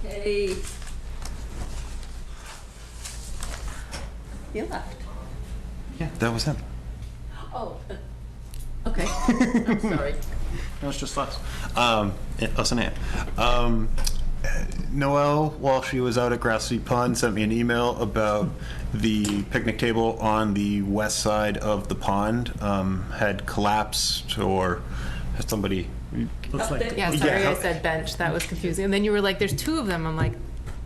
Okay. You left. Yeah, that was him. Oh, okay. I'm sorry. No, it's just us. Us and Ann. Noelle, while she was out at Grassy Pond, sent me an email about the picnic table on the west side of the pond had collapsed, or had somebody. Looks like. Yeah, sorry, Yeah. I said bench. That was confusing. And then you were like, there's two of them. I'm like,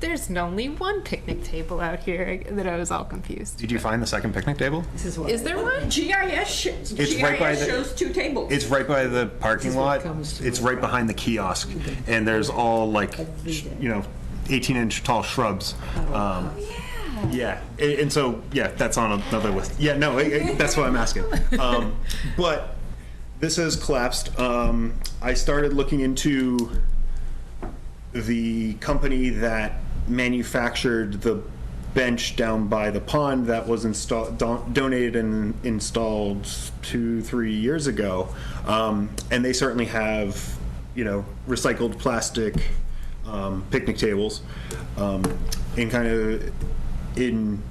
there's only one picnic table out here. That I was all confused. Did you find the second picnic table? Is there one? GIS right by the- shows two tables. It's right by the parking lot. It's right behind the kiosk, and there's all 18-inch tall shrubs. Yeah, and so that's on another list. Yeah, no, that's what I'm asking. But this has collapsed. I started looking into the company that manufactured the bench down by the pond that was donated and installed 2-3 years ago, and they certainly have recycled plastic picnic tables, and kind of in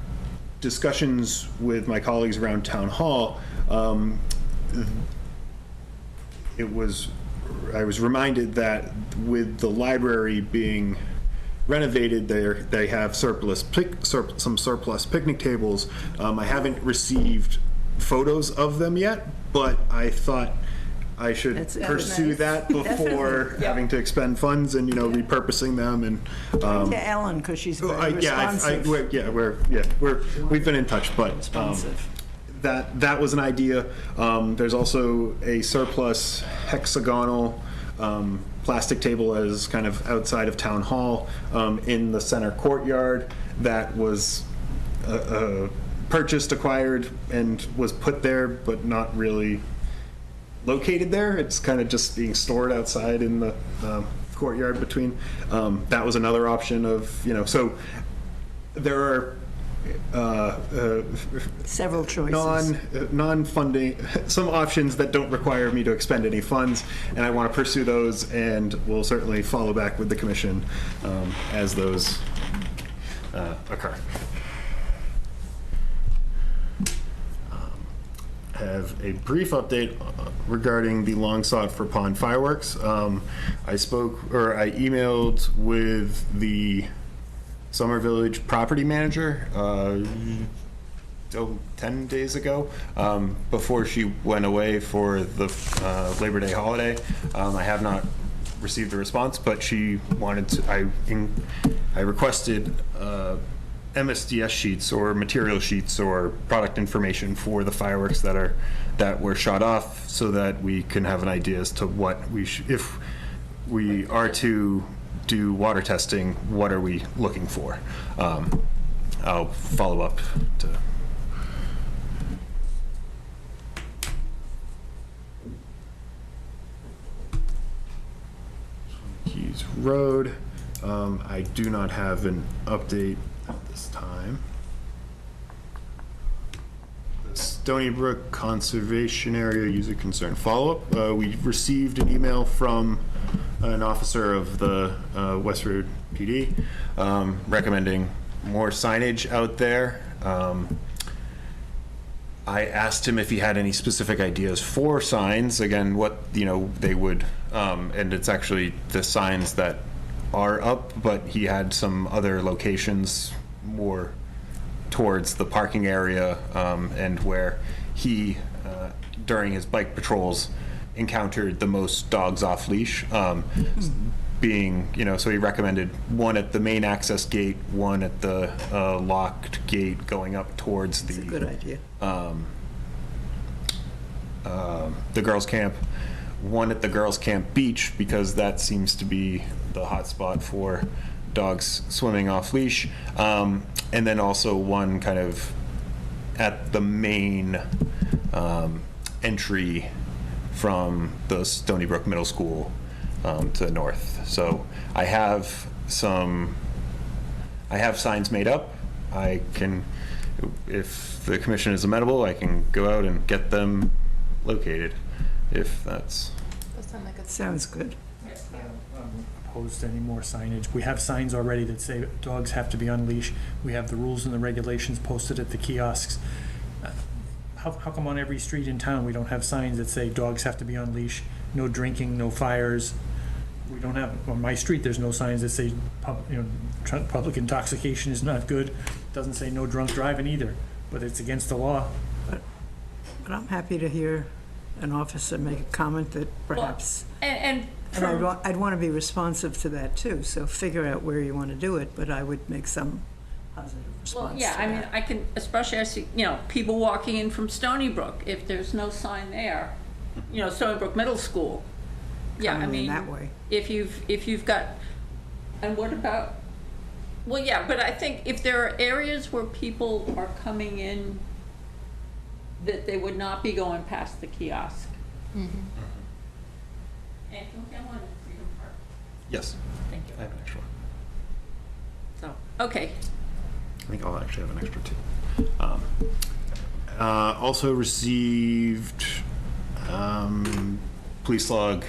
discussions with my colleagues around town hall, I was reminded that with the library being renovated, they have some surplus picnic tables. I haven't received photos of them yet, but I thought I should pursue nice. that before having to expend funds and repurposing them and. To Ellen, because she's very responsive. We've been in touch, but Responsive. that was an idea. There's also a surplus hexagonal plastic table as kind of outside of town hall in the center courtyard that was purchased, acquired, and was put there, but not really located there. It's kind of just being stored outside in the courtyard between. That was another option of, so there are several choices. Non-funding, some options that don't require me to expend any funds, and I want to pursue those, and we'll certainly follow back with the commission as those occur. Have a brief update regarding the long sought for pond fireworks. I emailed with the Summer Village property manager 10 days ago, before she went away for the Labor Day holiday. I have not received a response, but she wanted to, I requested MSDS sheets or material sheets or product information for the fireworks that were shot off, so that we can have an idea as to what if we are to do water testing, what are we looking for? I'll follow up to. Keys Road. I do not have an update at this time. The Stony Brook Conservation Area User Concern Follow-up. We received an email from an officer of the Westford PD recommending more signage out there. I asked him if he had any specific ideas for signs, again, what, they would, and it's actually the signs that are up, but he had some other locations more towards the parking area, and where he, during his bike patrols, encountered the most dogs off leash, being, so he recommended one at the main access gate, one at the locked gate going up towards That's a good idea. The girls' camp, one at the girls' camp beach, because that seems to be the hot spot for dogs swimming off leash, and then also one kind of at the main entry from the Stony Brook Middle School to the north. So I have signs made up. I can, if the commission is amenable, I can go out and get them located, if that's. Sounds good. Opposed to any more signage. We have signs already that say dogs have to be on leash. We have the rules and the regulations posted at the kiosks. How come on every street in town we don't have signs that say dogs have to be on leash, no drinking, no fires? We don't have, on my street, there's no signs that say public intoxication is not good. Doesn't say no drunk driving either, but it's against the law. But I'm happy to hear an officer make a comment that perhaps, And I'd want to be responsive to that too, so figure out where you want to do it, but I would make some positive response well, yeah, to I that. mean, I can, especially I see, people walking in from Stony Brook, if there's no sign there, Stony Brook Middle School. Yeah, I Coming in mean, that way. if you've got, and what about, well, yeah, but I think if there are areas where people are coming in that they would not be going past the kiosk. And can we get one in Freedom Park? Yes. Thank you. I have an extra one. So, okay. I think I'll actually have an extra two. Also received police log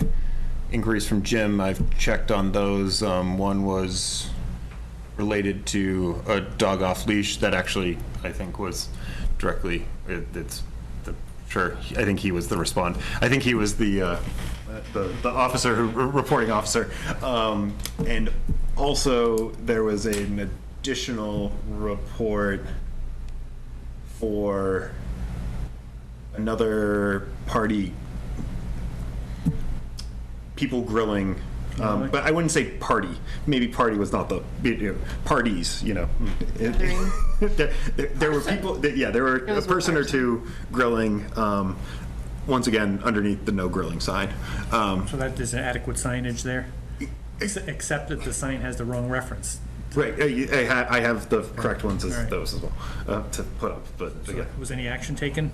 inquiries from Jim. I've checked on those. One was related to a dog off leash that actually I think was directly. I think he was the respond. I think he was the officer reporting officer. And also there was an additional report for another party, people grilling, but I wouldn't say party. Maybe party was not the parties. There were people. There were a person or two grilling. Once again, underneath the no grilling sign. So that there's an adequate signage there, except that the sign has the wrong reference. Right. I have the correct ones as those as well to put up. But So yeah. was any action taken?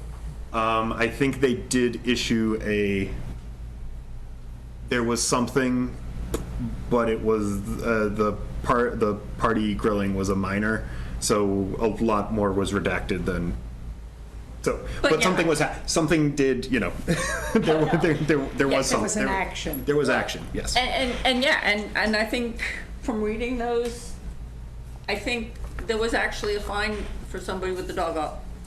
I think they did issue there was something, but it was the party grilling was a minor, so a lot more was redacted than. So, but yeah. something did, there was something. There was an action. There was action, yes. And I think from reading those, I think there was actually a fine for somebody with the dog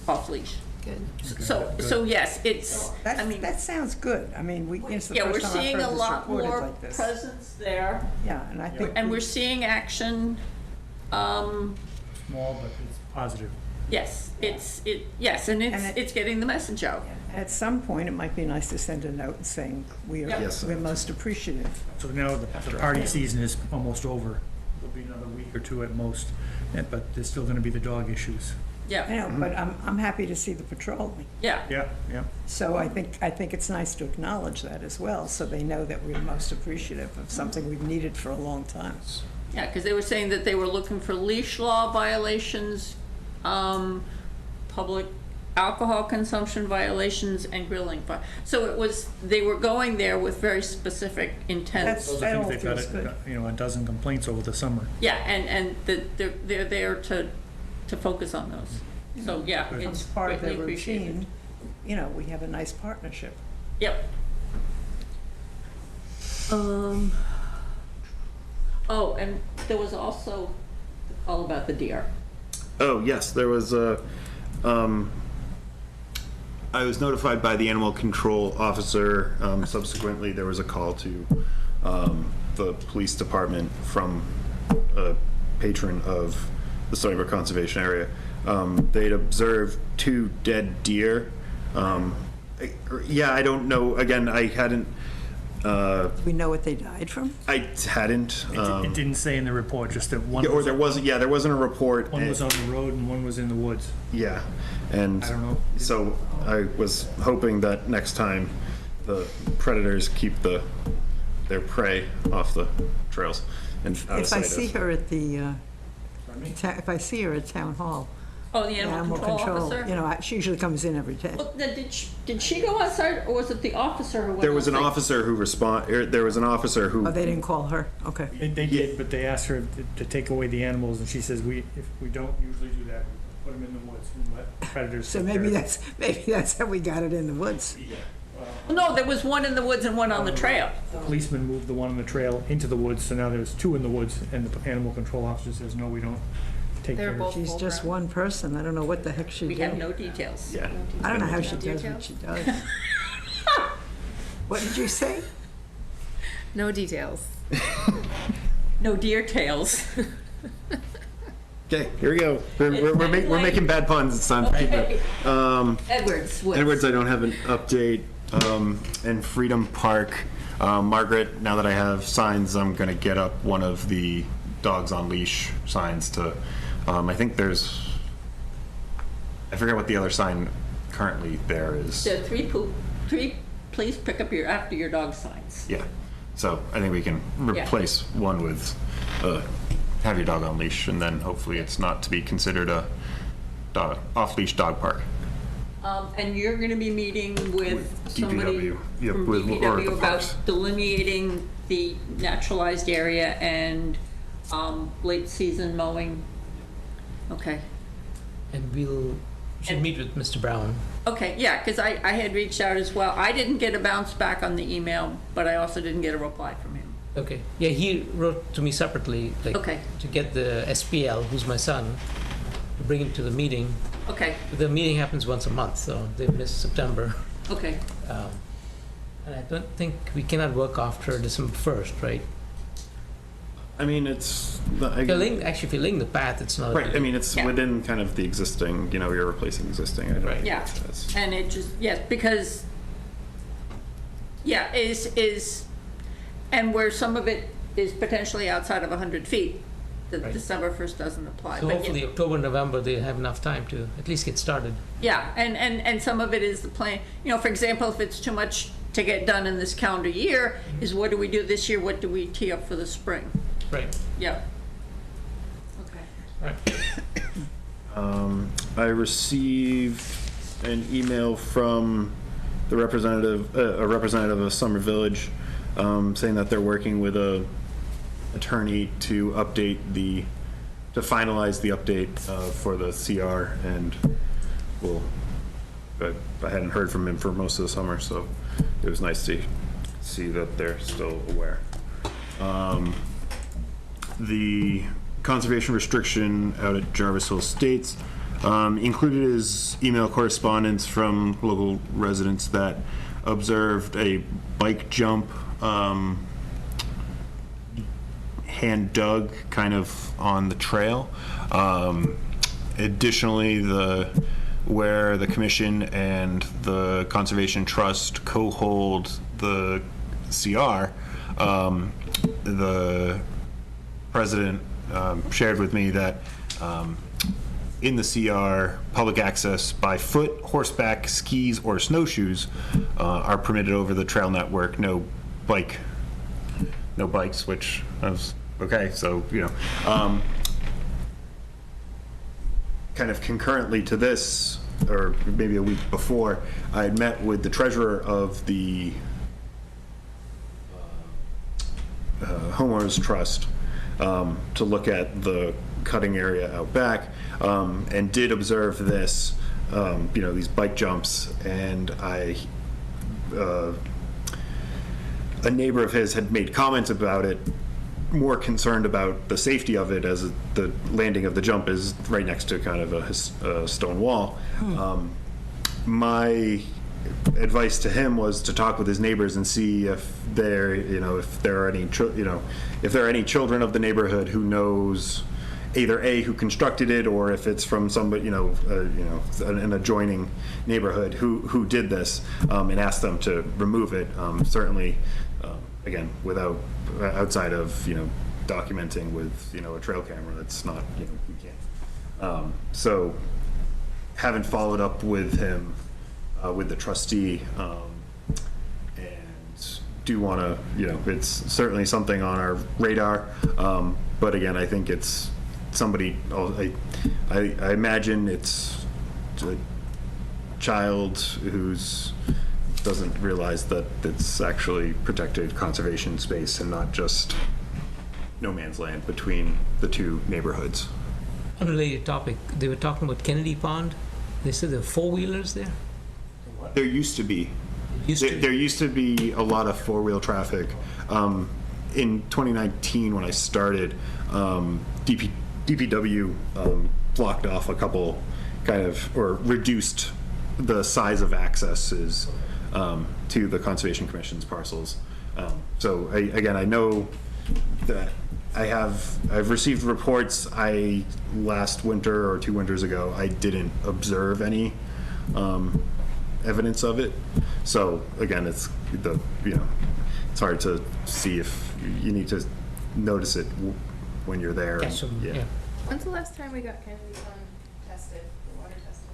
off leash. Good. So yes, it's, That sounds good. I mean, it's the yeah, we're first time I've seeing heard a this lot reported more like this. presence there. Yeah, and I think. And we're seeing action, Small, but it's positive. yes, it's getting the message out. At some point, it might be nice to send a note saying we're Yes. most appreciative. So now the party season is almost over. be another week or two at most, but there's still gonna be the dog issues. Yeah. I know, but I'm happy to see the patrolling. Yeah. Yeah, yeah. So I think it's nice to acknowledge that as well, so they know that we're most appreciative of something we've needed for a long time. Yeah, because they were saying that they were looking for leash law violations, public alcohol consumption violations, and grilling. So it was, they were going there with very specific intent. Those are things they've got, a dozen complaints over the summer. Yeah, and they're there to focus on those. So, yeah, It's it's part of greatly their appreciated. routine. We have a nice partnership. Yep. Oh, and there was also all about the deer. Oh, yes, there was a, I was notified by the animal control officer. Subsequently, there was a call to the police department from a patron of the Stony Brook Conservation Area. They'd observed 2 dead deer. Yeah, I don't know, again, I hadn't... Do we know what they died from? I hadn't. It didn't say in the report, just that one. Or there wasn't, yeah, there wasn't a report. One was on the road and one was in the woods. Yeah, and I don't know. So I was hoping that next time the predators keep their prey off the trails and out of If I sight see of. her at the, if I see her at town hall. Oh, the animal control officer? She usually comes in every day. Well, then did she go outside, or was it the officer who went There was an outside? officer who there was an officer who. Oh, they didn't call her? Okay. They did, but they asked her to take away the animals, and she says, if we don't usually do that, we put them in the woods and let predators. So take maybe care of that's how we got it in the woods. No, there was one in the woods and one on the trail. The policeman moved the one on the trail into the woods, so now there's 2 in the woods, and the animal control officer says, no, we don't take care of it. She's just one person. I don't know what the heck she We did. have no details. Yeah. I don't know how she does what she does. What did you say? No details. No deer tails. Okay, here we go. We're making bad puns. It's time to keep it. Edwards. Edwards, I don't have an update. And Freedom Park, Margaret, now that I have signs, I'm gonna get up one of the dogs on leash signs to, I think I forget what the other sign currently there is. There are 3 please pick up after your dog signs. Yeah, so I think we can replace one with, have your dog on leash, and then hopefully it's not to be considered a off-leash dog park. And you're gonna be meeting with somebody DPW, yep, from or the DPW about parks. delineating the naturalized area and late season mowing. Okay. And we should meet with Mr. Brown. Okay, yeah, because I had reached out as well. I didn't get a bounce back on the email, but I also didn't get a reply from him. Okay. Yeah, he wrote to me separately, to get the SPL, who's my son, to bring him to the meeting. Okay. The meeting happens once a month, so they missed September. Okay. And I don't think we cannot work after December 1st, right? I mean, it's... If you're laying the path, it's not... Right, I mean, it's within kind of the existing, you're replacing existing. I don't think Yeah, that's- and it just, yes, because, and where some of it is potentially outside of 100 feet, the December 1st doesn't apply. So But hopefully October, November, they have enough time to at least get started. Yeah, and some of it is the plan, for example, if it's too much to get done in this calendar year, is what do we do this year, what do we tee up for the spring? Right. Yeah. Okay. Right. I received an email from the representative, a representative of Summer Village, saying that they're working with a attorney to finalize the update for the CR, and I hadn't heard from him for most of the summer, so it was nice to see that they're still aware. The conservation restriction out at Jarvisville Estates included is email correspondence from local residents that observed a bike jump hand dug kind of on the trail. Additionally, where the commission and the Conservation Trust co-hold the CR, the president shared with me that in the CR, public access by foot, horseback, skis, or snowshoes are permitted over the trail network. No bikes, which I was okay. So kind of concurrently to this, or maybe a week before, I had met with the treasurer of the homeowners trust to look at the cutting area out back, and did observe this, these bike jumps, and a neighbor of his had made comments about it, more concerned about the safety of it, as the landing of the jump is right next to kind of a stone wall. My advice to him was to talk with his neighbors and see if there are any children of the neighborhood who knows either who constructed it, or if it's from somebody an adjoining neighborhood who did this, and ask them to remove it. Certainly, again, outside of documenting with a trail camera, that's not we can't. So haven't followed up with him, with the trustee, and do want to, it's certainly something on our radar, but again, I think it's somebody, I imagine it's a child who's doesn't realize that it's actually protected conservation space and not just no man's land between the two neighborhoods. Unrelated topic, they were talking about Kennedy Pond. They said there were four-wheelers there? There used to be. There used to be a lot of four-wheel traffic. In 2019, when I started, DPW blocked off a couple or reduced the size of accesses to the Conservation Commission's parcels. So I know that I've received reports. Last winter or 2 winters ago, I didn't observe any evidence of it. So again, it's hard to see if you need to notice it when you're there. Yeah. When's the last time we got Kennedy Pond tested, the water tested?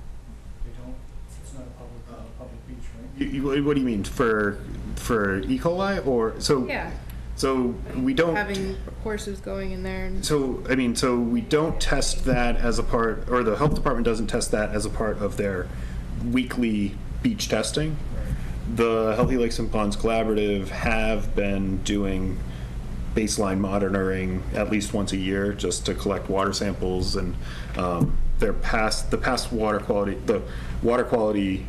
They don't. It's not a public beach, right? What do you mean, for E. coli, or so? Yeah. So we don't Having horses going in there. And So we don't test that as a part, or the health department doesn't test that as a part of their weekly beach testing. The Healthy Lakes and Ponds Collaborative have been doing baseline monitoring at least once a year, just to collect water samples, and the past water quality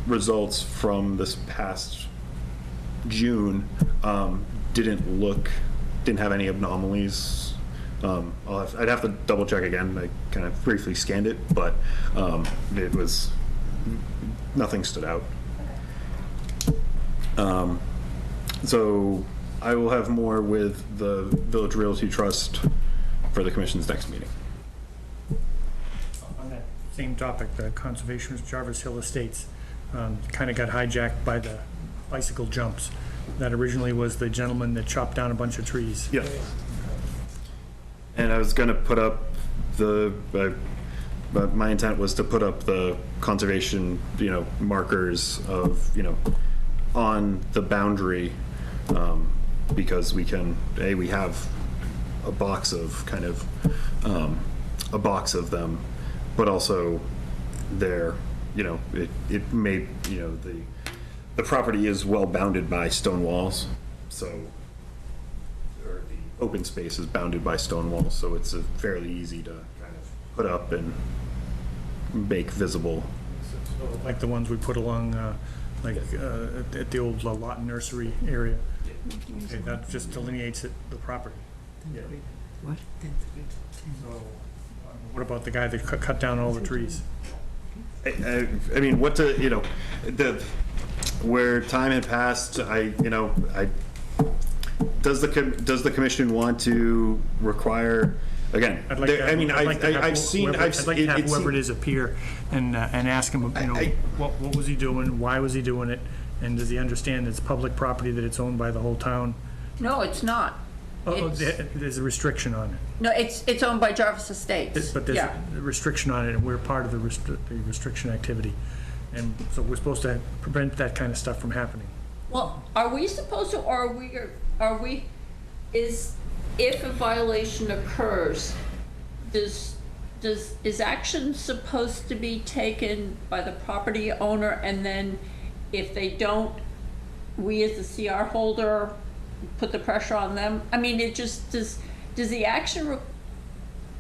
results from this past June didn't have any anomalies. I'd have to double check again. I kind of briefly scanned it, but it was nothing stood out. So I will have more with the Village Realty Trust for the Commission's next meeting. On that same topic, the conservationist Jarvis Hill Estates kind of got hijacked by the bicycle jumps. That originally was the gentleman that chopped down a bunch of trees. Yeah. And I was going to put up but my intent was to put up the conservation, markers of, on the boundary, because we have a box of them, but also there, it may, the property is well bounded by stone walls, or the open space is bounded by stone walls, so it's fairly easy to kind of put up and make visible. So, like the ones we put along, at the old Lawton Nursery area. Okay, that just delineates the property. Yeah. What? So, what about the guy that cut down all the trees? I mean, where time had passed, does the commission want to require, again, I'd like to have whoever it is is appear and ask him, what was he doing, why was he doing it, and does he understand it's public property, that it's owned by the whole town? No, it's not. Oh, It's- there's a restriction on it. No, it's owned by Jarvis Estates. But there's Yeah. a restriction on it, and we're part of the restriction activity. And so we're supposed to prevent that kind of stuff from happening. Well, are we supposed to, or is, if a violation occurs, is action supposed to be taken by the property owner, and then if they don't, we as the CR holder put the pressure on them? I mean, it just, does the action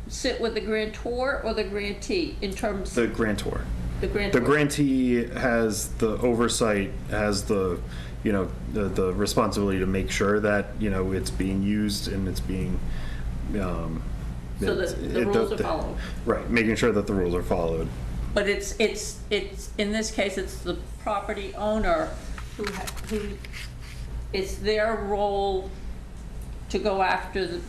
sit with the grantor or the grantee in terms? The grantor. The grantor. The grantee has the oversight, has the, you know, the responsibility to make sure that, you know, it's being used and it's being, So the rules are followed. Right, making sure that the rules are followed. But it's, in this case, it's the property owner who, it's their role to go after the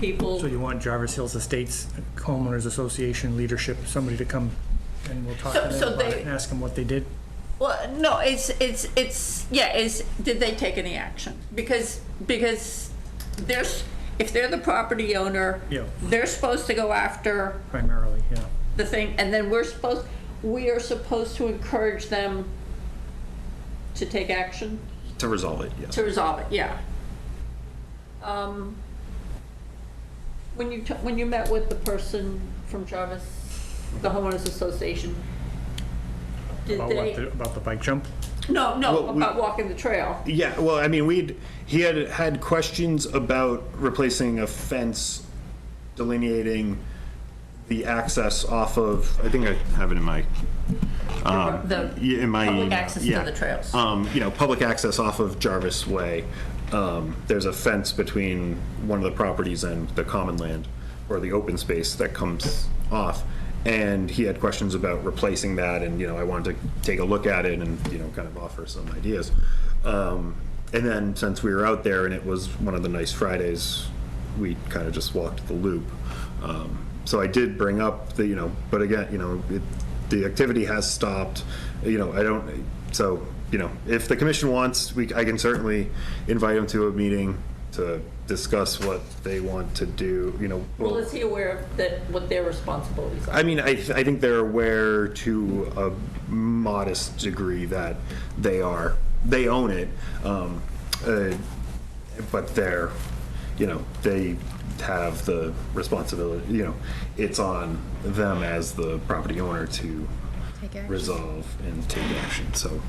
people. So you want Jarvis Hills Estates Homeowners Association leadership, somebody to come and we'll talk to them about it and ask them what they did? Well, no, did they take any action? Because there's, if they're the property owner, Yeah. they're supposed to go after Primarily, yeah. the thing, and then we are supposed to encourage them to take action, To resolve it, yes. to resolve it, yeah. When you met with the person from Jarvis, the homeowners association, did About they? what, about the bike jump? No, Well, about walking the trail. Yeah, well, I mean, he had questions about replacing a fence delineating the access off of, I think I have it in my, Public access to the trails. You know, public access off of Jarvis Way. There's a fence between one of the properties and the common land, or the open space that comes off. And he had questions about replacing that, and, you know, I wanted to take a look at it and, you know, kind of offer some ideas. And then, since we were out there and it was one of the nice Fridays, we kind of just walked the loop. So I did bring up the, you know, but again, you know, the activity has stopped, you know, so, you know, if the commission wants, I can certainly invite them to a meeting to discuss what they want to do, you know. Well, is he aware of that, what their responsibilities are? I mean, I think they're aware to a modest degree that they own it, but they're, you know, they have the responsibility, you know, it's on them as the property owner to Take action. resolve and take action, so.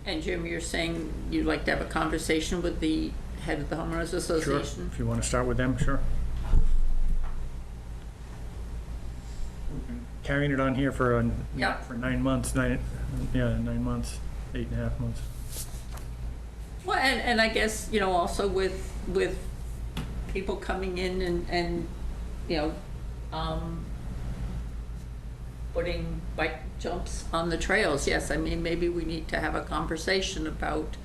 And Jim, you're saying you'd like to have a conversation with the head of the homeowners Sure, association? if you want to start with them, sure. Carrying it on here for Yeah. 9 months, 9 months, 8.5 months. Well, and I guess, you know, also with people coming in and, you know, putting bike jumps on the trails, yes, I mean, maybe we need to have a conversation about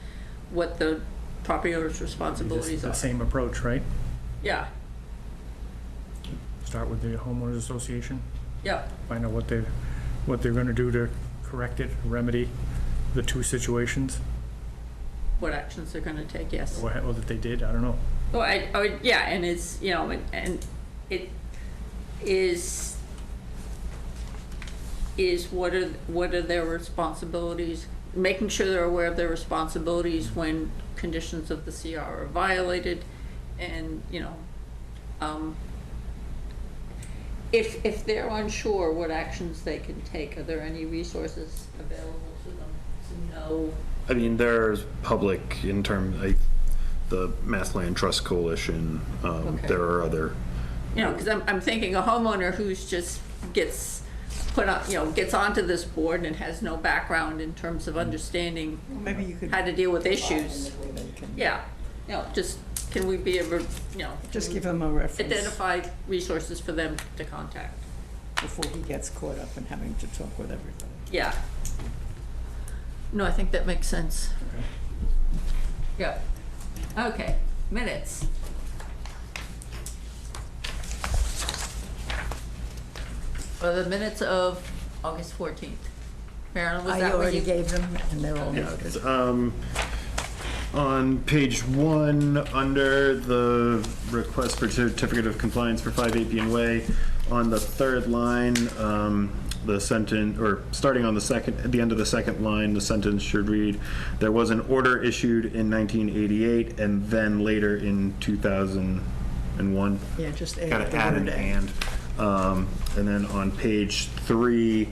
what the property owner's responsibilities The are. same approach, right? Yeah, Start with the homeowners association, yeah, find out what they're going to do to correct it, remedy the two situations, what actions they're gonna take, yes. or that they did, I don't know. Well, yeah, and it's, you know, and it is what are their responsibilities, making sure they're aware of their responsibilities when conditions of the CR are violated, and, you know, if they're unsure what actions they can take, are there any resources available to them to know? I mean, there's public in the Mathland Trust Coalition, Okay. there are other. You know, because I'm thinking a homeowner who's just gets put on, you know, gets onto this board and has no background in terms of understanding Maybe you could. how to deal with provide them issues. the way they can- Yeah, you know, just, can we be able, you know. Just give them a reference. Identify resources for them to contact. Before he gets caught up in having to talk with everybody. Yeah. No, I think that makes sense. Yeah. Okay, minutes. The minutes of August 14th. Marilyn, was I that what already you? gave them, and they're all Yeah, noted. On page 1, under the request for certificate of compliance for 5 Appian Way, on the third line, the sentence, or starting on the second, at the end of the second line, the sentence should read, "There was an order issued in 1988 and then later in 2001." Yeah, just add Gotta the add word an "and." And then on page 3,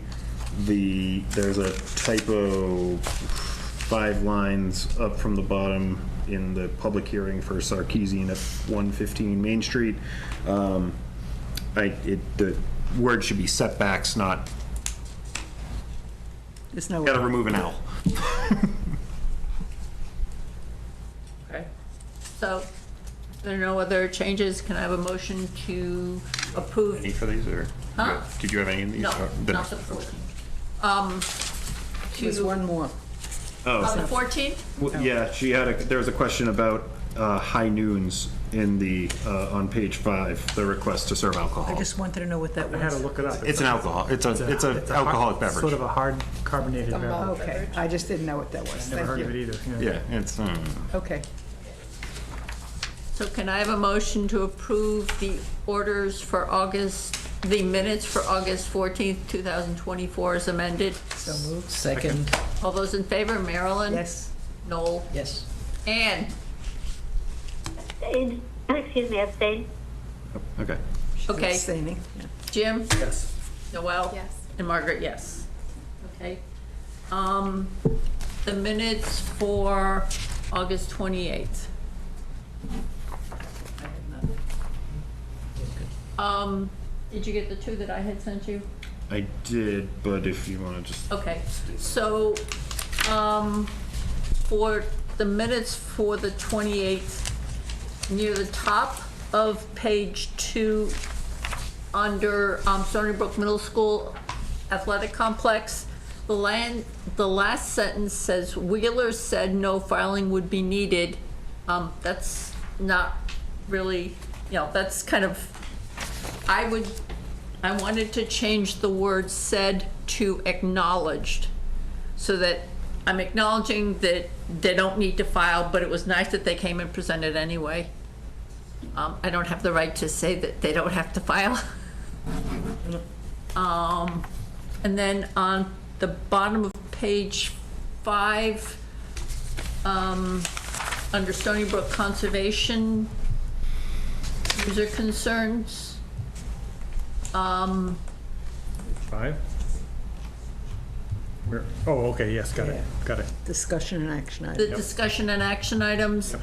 there's a typo 5 lines up from the bottom in the public hearing for Sarkeesian at 115 Main Street. The word should be setbacks, not, There's no. gotta remove an L. Okay. So, there are no other changes. Can I have a motion to approve? Any for these, or? Huh? Did you have any in these? No, Or- not the 14th. There's one more. Oh. The 14th? Well, yeah, there was a question about high noons in the, on page 5, the request to serve alcohol. I just wanted to know what that was. I had to look it up. It's an alcohol, it's a alcoholic beverage. Sort of a hard carbonated beverage. Okay, I just didn't know what that was. Never Thank heard of it you. either. Yeah, it's, Okay. So can I have a motion to approve the orders for the minutes for August 14th, 2024 as amended? So moved. Second. All those in favor, Marilyn? Yes. Noel? Yes. Ann? Abstain. Excuse me, abstain. okay. Okay. Abstaining, yeah. Jim? Yes. Noel? Yes. And Margaret, yes. Okay. The minutes for August 28th. Did you get the 2 that I had sent you? I did, but if you want to just. Okay, so, for the minutes for the 28th, near the top of page 2, under Stony Brook Middle School Athletic Complex, the last sentence says, "Wheeler said no filing would be needed." That's not really, that's kind of, I wanted to change the word "said" to "acknowledged," so that I'm acknowledging that they don't need to file, but it was nice that they came and presented anyway. I don't have the right to say that they don't have to file. And then on the bottom of page 5, under Stony Brook Conservation, user concerns. 5? Where? Oh, okay, yes, got it, Yeah. got it. Discussion and action The item. discussion and action items.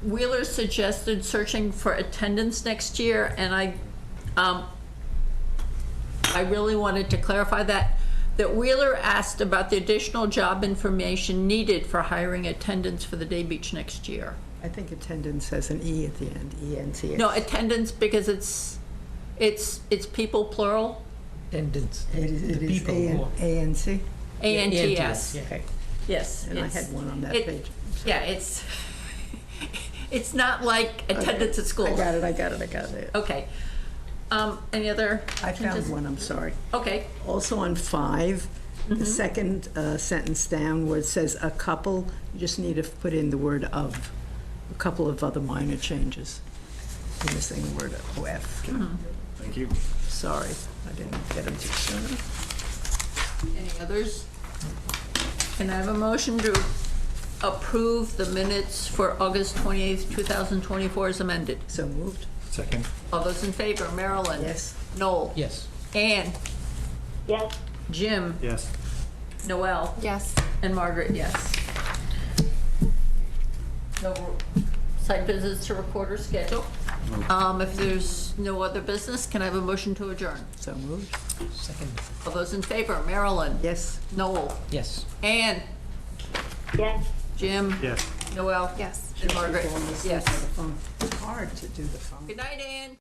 Wheeler suggested searching for attendance next year, and I really wanted to clarify that Wheeler asked about the additional job information needed for hiring attendants for the Day Beach next year. I think attendance has an E at the end, E-N-T-S. No, attendance, because it's people plural, Attendance. It The is people who- A-N-C? A-N-T-S. Okay. Yes. And I it's- had one on that it- page. Yeah, it's not like attendance at school. I got it. Okay. Any other I changes? found one, I'm sorry. Okay. Also on 5, Mm-hmm. the second sentence down where it says "a couple," you just need to put in the word "of." A couple of other minor changes. You're missing the word "of." Thank you. Sorry, I didn't get them too soon. Any others? Can I have a motion to approve the minutes for August 28th, 2024 as amended? So moved. Second. All those in favor, Marilyn? Yes. Noel? Yes. Ann? Yes. Jim? Yes. Noel? Yes. And Margaret, yes. No site visits to record or schedule. If there's no other business, can I have a motion to adjourn? So moved. Second. All those in favor, Marilyn? Yes. Noel? Yes. Ann? Yes. Jim? Yes. Noel? Yes. And Margaret? People on this Yes. side of the phone. It's hard to do the phone. Good night, Ann.